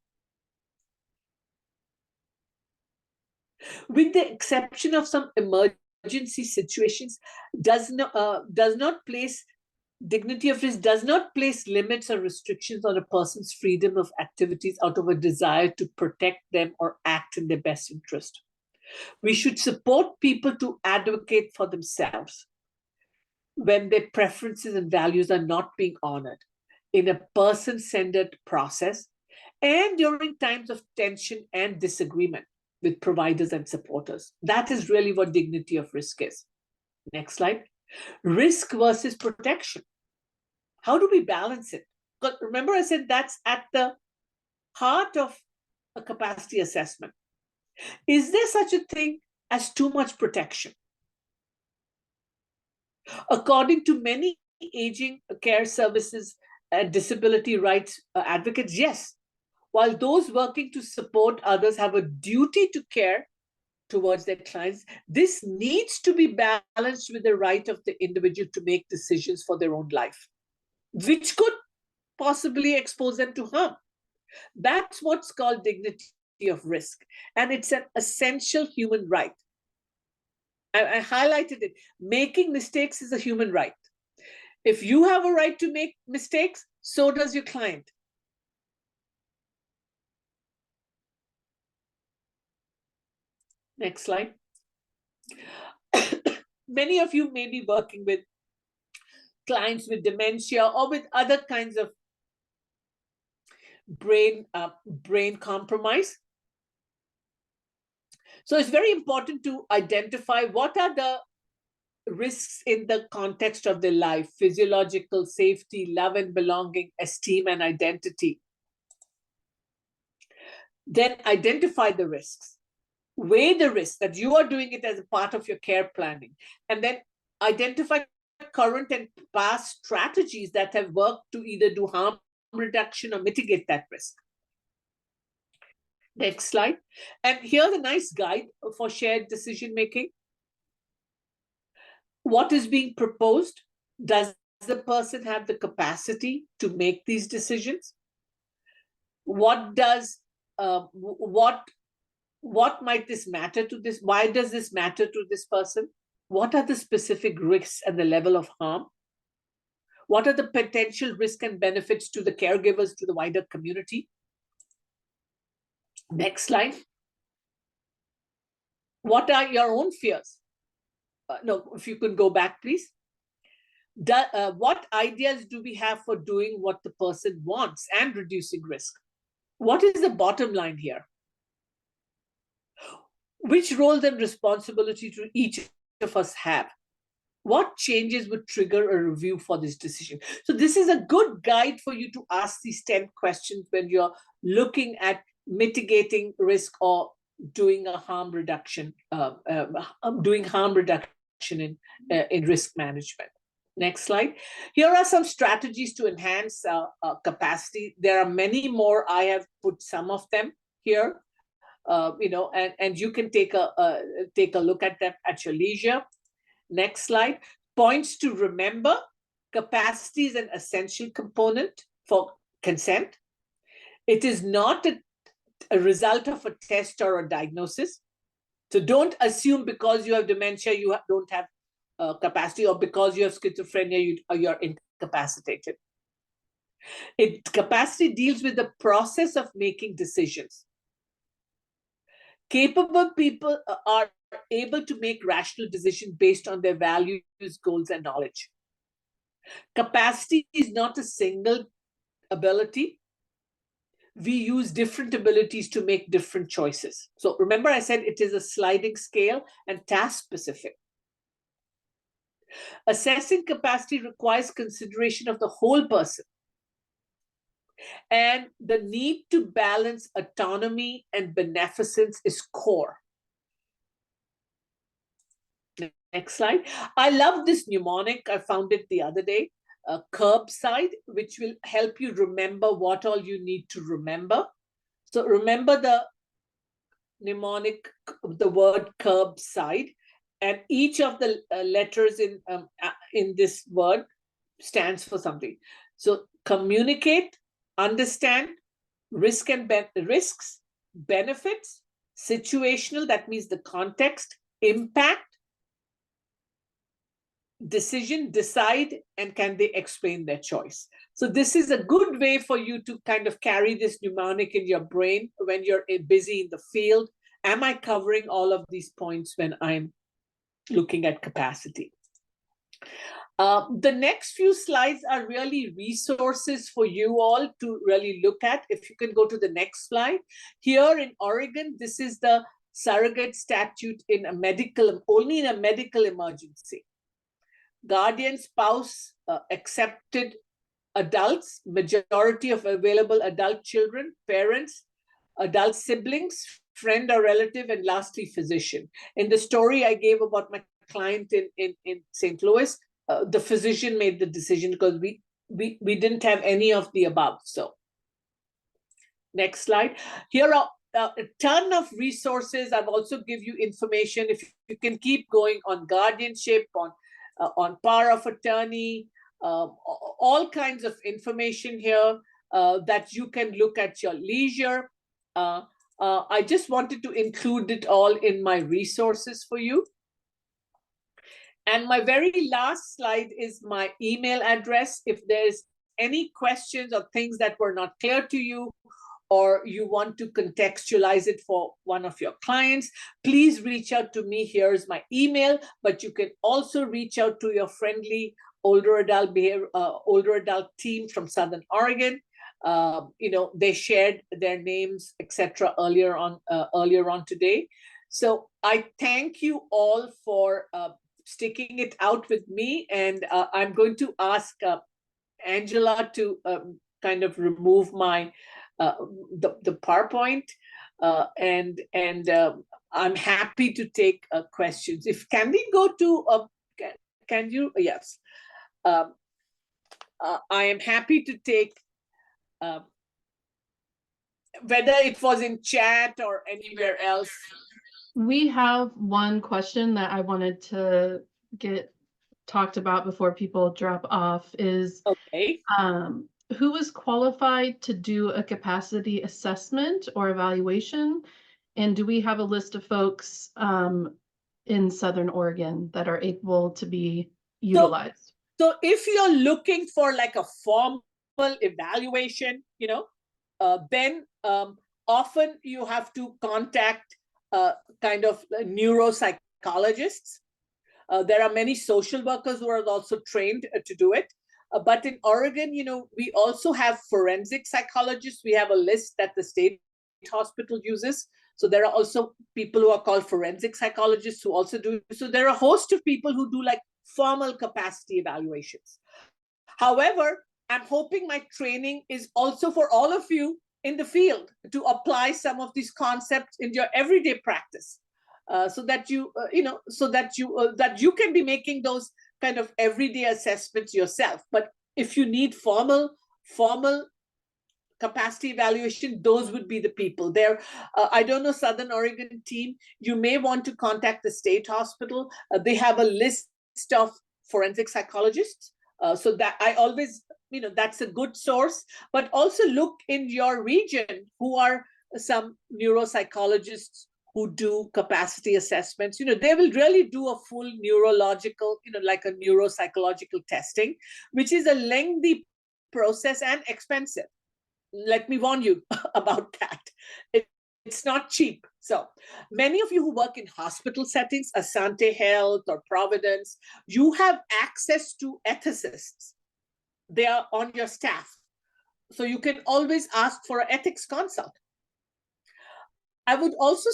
[SPEAKER 2] With the exception of some emergency situations, dignity of risk does not place limits or restrictions on a person's freedom of activities out of a desire to protect them or act in their best interest. We should support people to advocate for themselves. when their preferences and values are not being honored in a person-centered process and during times of tension and disagreement with providers and supporters. That is really what dignity of risk is. Next slide. Risk versus protection. How do we balance it? Because remember I said that's at the heart of a capacity assessment. Is there such a thing as too much protection? According to many aging care services and disability rights advocates, yes. While those working to support others have a duty to care towards their clients, this needs to be balanced with the right of the individual to make decisions for their own life, which could possibly expose them to harm. That's what's called dignity of risk, and it's an essential human right. I highlighted it. Making mistakes is a human right. If you have a right to make mistakes, so does your client. Next slide. Many of you may be working with clients with dementia or with other kinds of brain compromise. So it's very important to identify what are the risks in the context of their life: physiological, safety, love and belonging, esteem and identity. Then identify the risks, weigh the risks that you are doing it as a part of your care planning, and then identify current and past strategies that have worked to either do harm reduction or mitigate that risk. Next slide. And here's a nice guide for shared decision making. What is being proposed? Does the person have the capacity to make these decisions? What might this matter to this? Why does this matter to this person? What are the specific risks and the level of harm? What are the potential risks and benefits to the caregivers, to the wider community? Next slide. What are your own fears? No, if you could go back, please. What ideas do we have for doing what the person wants and reducing risk? What is the bottom line here? Which roles and responsibility do each of us have? What changes would trigger a review for this decision? So this is a good guide for you to ask these 10 questions when you're looking at mitigating risk or doing a harm reduction, in risk management. Next slide. Here are some strategies to enhance capacity. There are many more. I have put some of them here, and you can take a look at them at your leisure. Next slide. Points to remember. Capacity is an essential component for consent. It is not a result of a test or a diagnosis. So don't assume because you have dementia, you don't have capacity, or because you have schizophrenia, you're incapacitated. Capacity deals with the process of making decisions. Capable people are able to make rational decisions based on their values, goals, and knowledge. Capacity is not a single ability. We use different abilities to make different choices. So remember I said it is a sliding scale and task specific. Assessing capacity requires consideration of the whole person, and the need to balance autonomy and beneficence is core. Next slide. I love this mnemonic. I found it the other day. Curbside, which will help you remember what all you need to remember. So remember the mnemonic, the word curbside, and each of the letters in this word stands for something. So communicate, understand, risks, benefits, situational, that means the context, impact, decision, decide, and can they explain their choice. So this is a good way for you to kind of carry this mnemonic in your brain when you're busy in the field. Am I covering all of these points when I'm looking at capacity? The next few slides are really resources for you all to really look at. If you can go to the next slide. Here in Oregon, this is the surrogate statute in a medical, only in a medical emergency. Guardian, spouse, accepted adults, majority of available adult children, parents, adult siblings, friend or relative, and lastly, physician. In the story I gave about my client in St. Louis, the physician made the decision because we didn't have any of the above. So next slide. Here are a ton of resources. I've also give you information. If you can keep going on guardianship, on power of attorney, all kinds of information here that you can look at your leisure. I just wanted to include it all in my resources for you. And my very last slide is my email address. If there's any questions or things that were not clear to you, or you want to contextualize it for one of your clients, please reach out to me. Here's my email, but you can also reach out to your friendly older adult team from Southern Oregon. They shared their names, etc. earlier on today. So I thank you all for sticking it out with me, and I'm going to ask Angela to kind of remove my the PowerPoint, and I'm happy to take questions. Can we go to can you? Yes, I am happy to take whether it was in chat or anywhere else.
[SPEAKER 3] We have one question that I wanted to get talked about before people drop off is,
[SPEAKER 2] okay.
[SPEAKER 3] Who is qualified to do a capacity assessment or evaluation? And do we have a list of folks in Southern Oregon that are able to be utilized?
[SPEAKER 2] So if you're looking for like a formal evaluation, then often you have to contact kind of neuropsychologists. There are many social workers who are also trained to do it. But in Oregon, we also have forensic psychologists. We have a list that the state hospital uses. So there are also people who are called forensic psychologists who also do. So there are a host of people who do like formal capacity evaluations. However, I'm hoping my training is also for all of you in the field to apply some of these concepts in your everyday practice, so that you can be making those kind of everyday assessments yourself. But if you need formal capacity evaluation, those would be the people there. I don't know, Southern Oregon team, you may want to contact the state hospital. They have a list of forensic psychologists. So that I always, that's a good source. But also look in your region who are some neuropsychologists who do capacity assessments. They will really do a full neurological, like a neuropsychological testing, which is a lengthy process and expensive. Let me warn you about that. It's not cheap. So many of you who work in hospital settings, Asante Health or Providence, you have access to ethicists. They are on your staff. So you can always ask for an ethics consult. I would also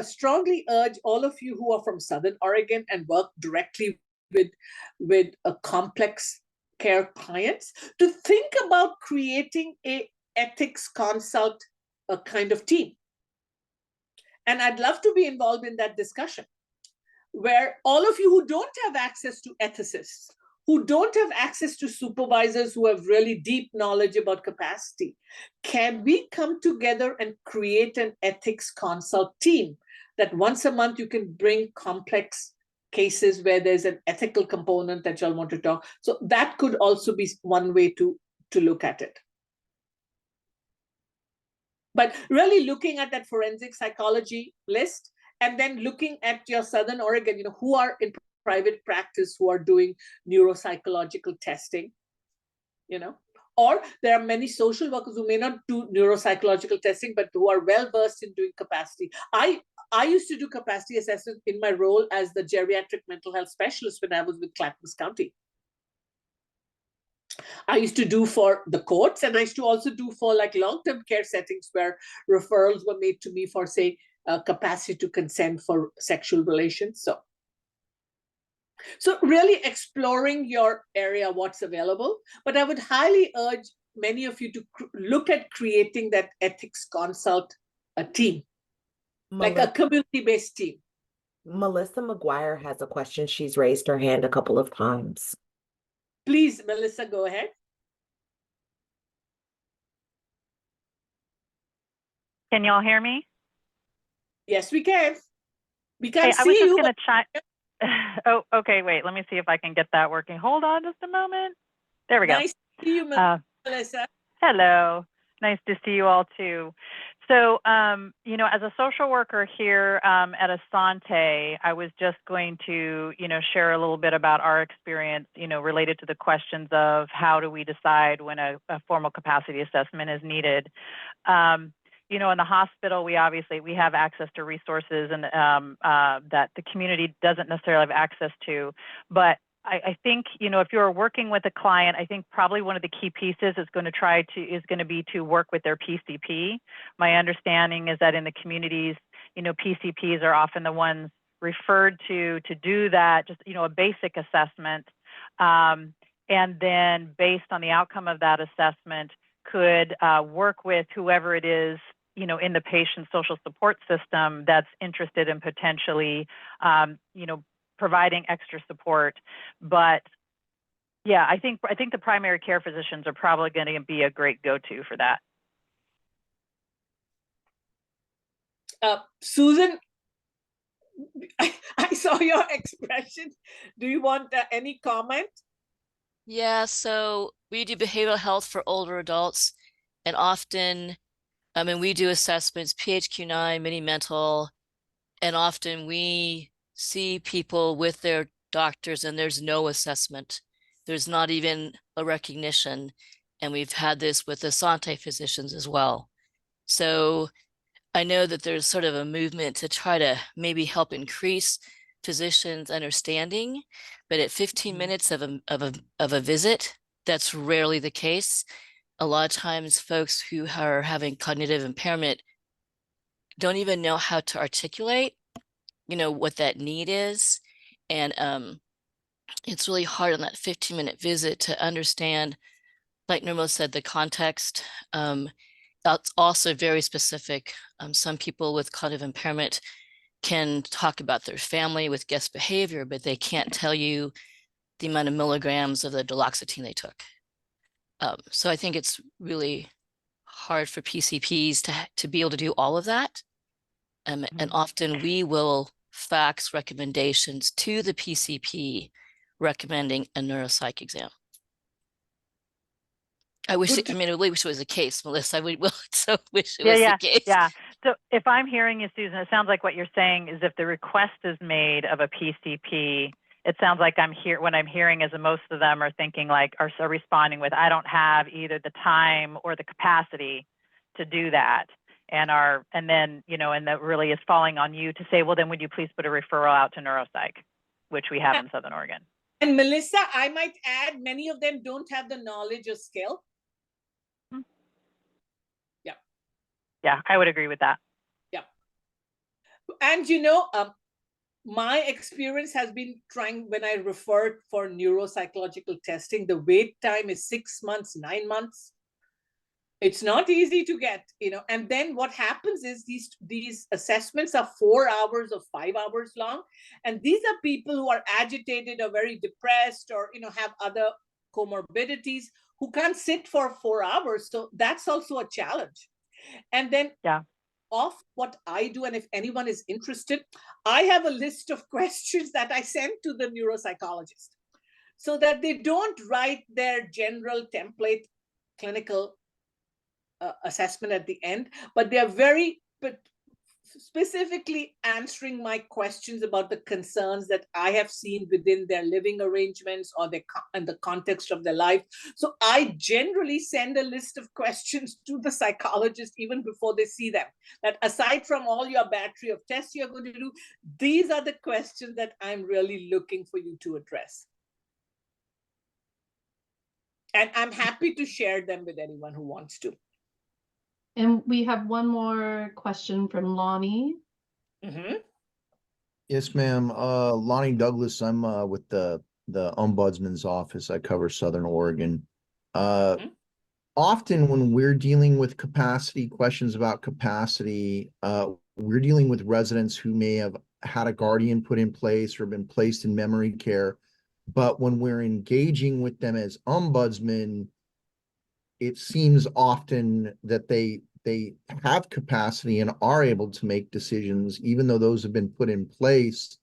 [SPEAKER 2] strongly urge all of you who are from Southern Oregon and work directly with a complex care clients to think about creating a ethics consult kind of team. And I'd love to be involved in that discussion, where all of you who don't have access to ethicists, who don't have access to supervisors who have really deep knowledge about capacity, can we come together and create an ethics consult team that once a month you can bring complex cases where there's an ethical component that y'all want to talk. So that could also be one way to look at it. But really looking at that forensic psychology list, and then looking at your Southern Oregon, who are in private practice who are doing neuropsychological testing, or there are many social workers who may not do neuropsychological testing, but who are well versed in doing capacity. I used to do capacity assessment in my role as the geriatric mental health specialist when I was with Clackamas County. I used to do for the courts, and I used to also do for like long-term care settings where referrals were made to me for, say, capacity to consent for sexual relations. So really exploring your area, what's available. But I would highly urge many of you to look at creating that ethics consult team, like a community-based team.
[SPEAKER 4] Melissa McGuire has a question. She's raised her hand a couple of times.
[SPEAKER 2] Please, Melissa, go ahead.
[SPEAKER 5] Can y'all hear me?
[SPEAKER 2] Yes, we can. We can
[SPEAKER 5] Hey, I was
[SPEAKER 2] see
[SPEAKER 5] just
[SPEAKER 2] you.
[SPEAKER 5] gonna chime. Oh, okay. Wait, let me see if I can get that working. Hold on just a moment. There we go.
[SPEAKER 2] Nice to see you, Melissa.
[SPEAKER 5] Hello. Nice to see you all too. So, you know, as a social worker here at Asante, I was just going to, you know, share a little bit about our experience, you know, related to the questions of how do we decide when a formal capacity assessment is needed. You know, in the hospital, we have access to resources and that the community doesn't necessarily have access to. But I think, you know, if you're working with a client, I think probably one of the key pieces is going to be to work with their PCP. My understanding is that in the communities, you know, PCPs are often the ones referred to do that, just, you know, a basic assessment. And then based on the outcome of that assessment, could work with whoever it is, you know, in the patient social support system that's interested in potentially, you know, providing extra support. But yeah, I think the primary care physicians are probably going to be a great go-to for that.
[SPEAKER 2] Susan, I saw your expression. Do you want any comment?
[SPEAKER 6] Yeah, so we do behavioral health for older adults, and often, I mean, we do assessments, PHQ-9, mini mental, and often we see people with their doctors and there's no assessment. There's not even a recognition. And we've had this with Asante physicians as well. So I know that there's sort of a movement to try to maybe help increase physicians' understanding, but at 15 minutes of a visit, that's rarely the case. A lot of times folks who are having cognitive impairment don't even know how to articulate, you know, what that need is. And it's really hard on that 15-minute visit to understand, like Nirmala said, the context. That's also very specific. Some people with cognitive impairment can talk about their family with guest behavior, but they can't tell you the amount of milligrams of the duloxetine they took. So I think it's really hard for PCPs to be able to do all of that. And often we will fax recommendations to the PCP recommending a neuropsych exam. I really wish it was the case, Melissa. I wish it was the case.
[SPEAKER 5] Yeah. So if I'm hearing you, Susan, it sounds like what you're saying is if the request is made of a PCP, it sounds like what I'm hearing is that most of them are thinking like, are responding with, I don't have either the time or the capacity to do that. And then, you know, and that really is falling on you to say, well, then would you please put a referral out to neuropsych, which we have in Southern Oregon.
[SPEAKER 2] And Melissa, I might add, many of them don't have the knowledge or skill.
[SPEAKER 5] Yeah, I would agree with that.
[SPEAKER 2] Yeah. And, you know, my experience has been when I referred for neuropsychological testing, the wait time is 6 months, 9 months. It's not easy to get, you know, and then what happens is these assessments are 4 hours or 5 hours long. And these are people who are agitated or very depressed or, you know, have other comorbidities who can't sit for 4 hours. So that's also a challenge. And then off what I do, and if anyone is interested, I have a list of questions that I send to the neuropsychologist so that they don't write their general template clinical assessment at the end, but they are very specifically answering my questions about the concerns that I have seen within their living arrangements or in the context of their life. So I generally send a list of questions to the psychologist even before they see them, that aside from all your battery of tests you're going to do, these are the questions that I'm really looking for you to address. And I'm happy to share them with anyone who wants to.
[SPEAKER 3] And we have one more question from Lonnie.
[SPEAKER 2] Mhm.
[SPEAKER 7] Yes, ma'am. Lonnie Douglas. I'm with the Ombudsman's office. I cover Southern Oregon.
[SPEAKER 2] Mhm.
[SPEAKER 7] Often when we're dealing with capacity, questions about capacity, we're dealing with residents who may have had a guardian put in place or been placed in memory care. But when we're engaging with them as ombudsmen, it seems often that they have capacity and are able to make decisions, even though those have been put in place.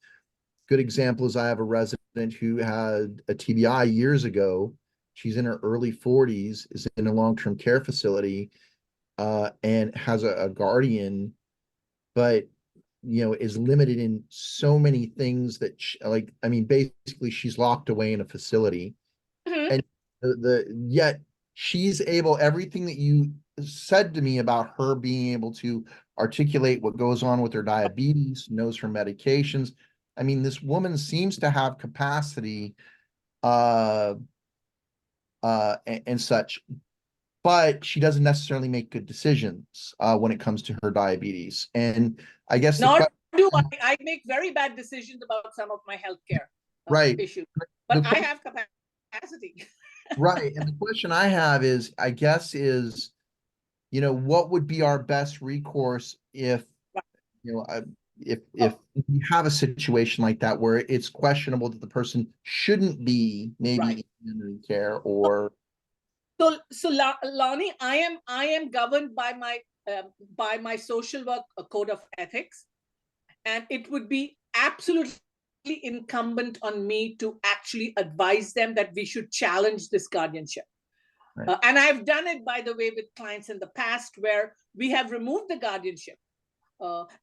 [SPEAKER 7] Good example is I have a resident who had a TBI years ago. She's in her early 40s, is in a long-term care facility, and has a guardian, but is limited in so many things that basically she's locked away in a facility.
[SPEAKER 2] Mhm.
[SPEAKER 7] And yet she's able, everything that you said to me about her being able to articulate what goes on with her diabetes, knows her medications. I mean, this woman seems to have capacity and such, but she doesn't necessarily make good decisions when it comes to her diabetes. And I guess the
[SPEAKER 2] Nor
[SPEAKER 7] question,
[SPEAKER 2] do I. I make very bad decisions about some of my healthcare
[SPEAKER 7] right,
[SPEAKER 2] issues,
[SPEAKER 7] the
[SPEAKER 2] but I
[SPEAKER 7] question,
[SPEAKER 2] have capacity.
[SPEAKER 7] right, and the question I have is, I guess, is, what would be our best recourse if, you know, I- if you have a situation like that where it's questionable that the person shouldn't be maybe
[SPEAKER 2] Right.
[SPEAKER 7] in memory care, or
[SPEAKER 2] Lonnie, I am governed by my social work code of ethics, and it would be absolutely incumbent on me to actually advise them that we should challenge this guardianship.
[SPEAKER 7] right.
[SPEAKER 2] And I've done it, by the way, with clients in the past where we have removed the guardianship.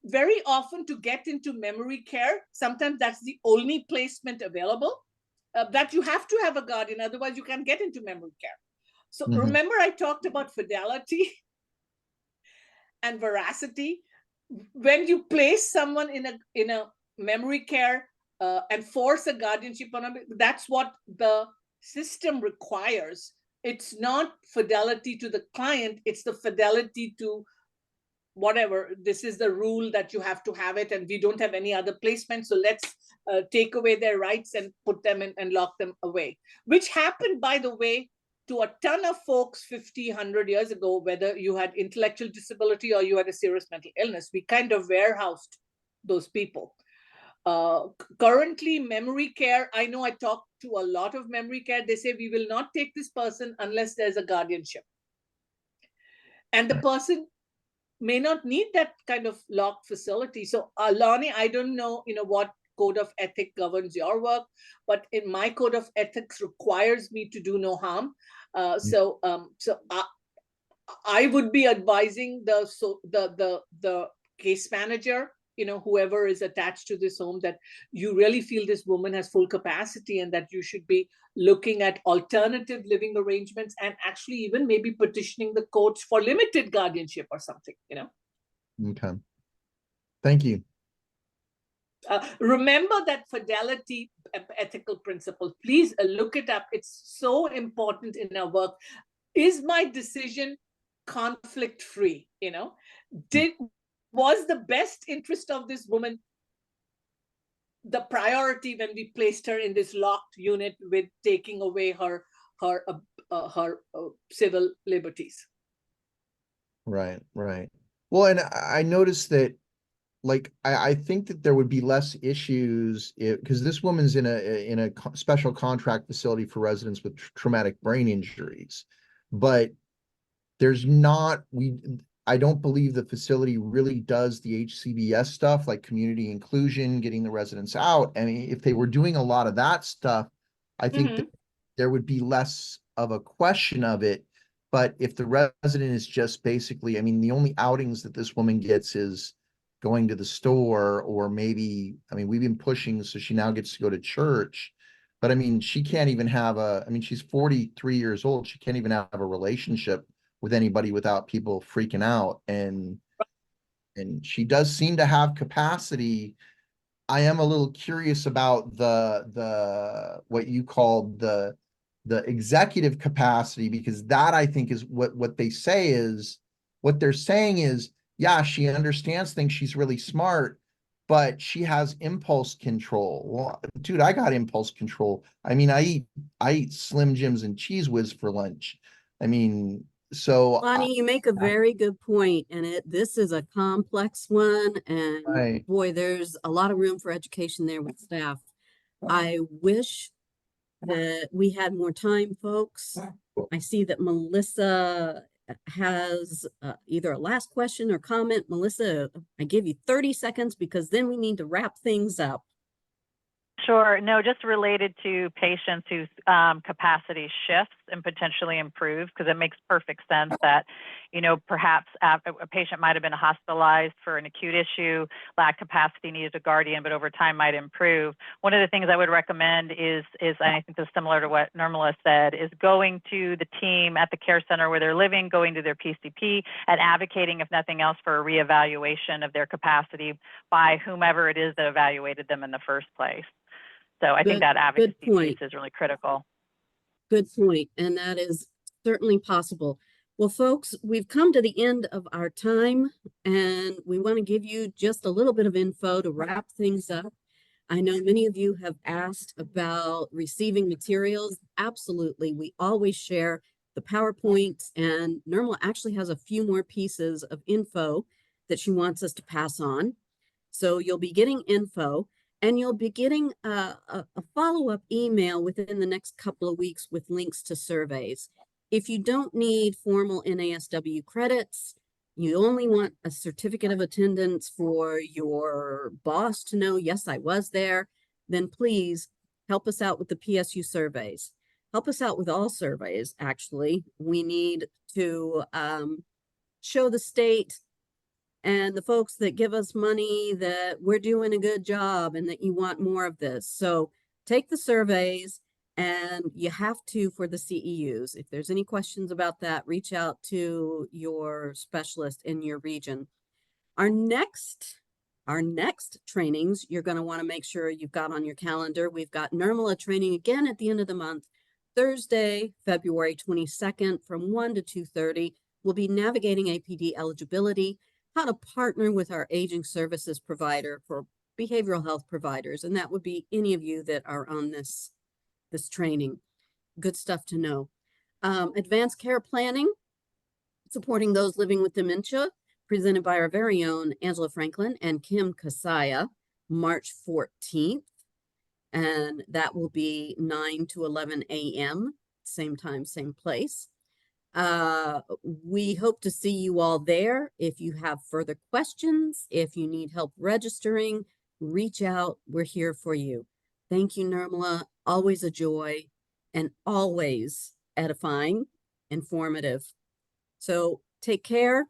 [SPEAKER 2] Very often, to get into memory care, sometimes that's the only placement available, that you have to have a guardian, otherwise you can't get into memory care. So remember I talked about fidelity and veracity. When you place someone in a memory care and force a guardianship on them, that's what the system requires. It's not fidelity to the client, it's the fidelity to whatever, this is the rule that you have to have it, and we don't have any other placement, so let's take away their rights and put them in and lock them away, which happened, by the way, to a ton of folks 50, 100 years ago. Whether you had intellectual disability or you had a serious mental illness, we kind of warehoused those people. Currently, memory care, I know I talk to a lot of memory care, they say we will not take this person unless there's a guardianship, and the person may not need that kind of locked facility. So Lonnie, I don't know, what code of ethics governs your work, but in my code of ethics requires me to do no harm. So I would be advising the case manager, whoever is attached to this home, that you really feel this woman has full capacity and that you should be looking at alternative living arrangements, and actually even maybe petitioning the courts for limited guardianship or something.
[SPEAKER 7] Okay. Thank you.
[SPEAKER 2] Remember that fidelity ethical principle. Please look it up. It's so important in our work. Is my decision conflict free? Was the best interest of this woman the priority when we placed her in this locked unit with taking away her civil liberties?
[SPEAKER 7] Right. Well, and I noticed that, like, I think that there would be less issues because this woman's in a special contract facility for residents with traumatic brain injuries, but I don't believe the facility really does the HCBS stuff, like community inclusion, getting the residents out. I mean, if they were doing a lot of that stuff, I think that there would be less of a question of it. But if the resident is just basically, I mean, the only outings that this woman gets is going to the store, or maybe, I mean, we've been pushing, so she now gets to go to church. But I mean, she can't even have she's 43 years old. She can't even have a relationship with anybody without people freaking out. And she does seem to have capacity. I am a little curious about the what you called the the executive capacity, because that I think is what they say is, what they're saying is, yeah, she understands things, she's really smart, but she has impulse control. Well, dude, I got impulse control. I mean, I eat Slim Jims and Cheese Whiz for lunch. I mean, so
[SPEAKER 8] Lonnie, you make a very good point, and this is a complex one, and
[SPEAKER 7] Right.
[SPEAKER 8] boy, there's a lot of room for education there with staff. I wish that we had more time, folks. I see that Melissa has either a last question or comment. Melissa, I give you 30 seconds because then we need to wrap things up.
[SPEAKER 5] Sure. No, just related to patients whose capacity shifts and potentially improves, because it makes perfect sense that, you know, perhaps a patient might have been hospitalized for an acute issue, lack capacity, needed a guardian, but over time might improve. One of the things I would recommend is and I think this is similar to what Nirmala said, is going to the team at the care center where they're living, going to their PCP and advocating, if nothing else, for a reevaluation of their capacity by whomever it is that evaluated them in the first place. So I think that advocacy piece is really critical.
[SPEAKER 8] Good point. And that is certainly possible. Well, folks, we've come to the end of our time, and we want to give you just a little bit of info to wrap things up. I know many of you have asked about receiving materials. Absolutely. We always share the PowerPoints, and Nirmala actually has a few more pieces of info that she wants us to pass on. So you'll be getting info. And you'll be getting a follow-up email within the next couple of weeks with links to surveys. If you don't need formal NASW credits, you only want a certificate of attendance for your boss to know, yes, I was there, then please help us out with the PSU surveys. Help us out with all surveys, actually. We need to show the state and the folks that give us money that we're doing a good job and that you want more of this. So take the surveys, and you have to for the CEUs. If there's any questions about that, reach out to your specialist in your region. Our next trainings, you're going to want to make sure you've got on your calendar. We've got Nirmala training again at the end of the month, Thursday, February 22nd from 1 to 2:30. We'll be navigating APD eligibility, how to partner with our aging services provider for behavioral health providers. And that would be any of you that are on this training. Good stuff to know. Advanced care planning, supporting those living with dementia, presented by our very own Angela Franklin and Kim Kasaya, March 14th. And that will be 9 to 11 a.m., same time, same place. We hope to see you all there. If you have further questions, if you need help registering, reach out. We're here for you. Thank you, Nirmala. Always a joy and always edifying, informative. So take care.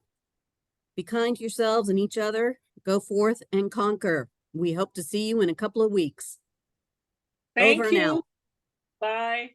[SPEAKER 8] Be kind to yourselves and each other. Go forth and conquer. We hope to see you in a couple of weeks.
[SPEAKER 2] Thank
[SPEAKER 8] Over and
[SPEAKER 2] you.
[SPEAKER 8] out.
[SPEAKER 2] Bye.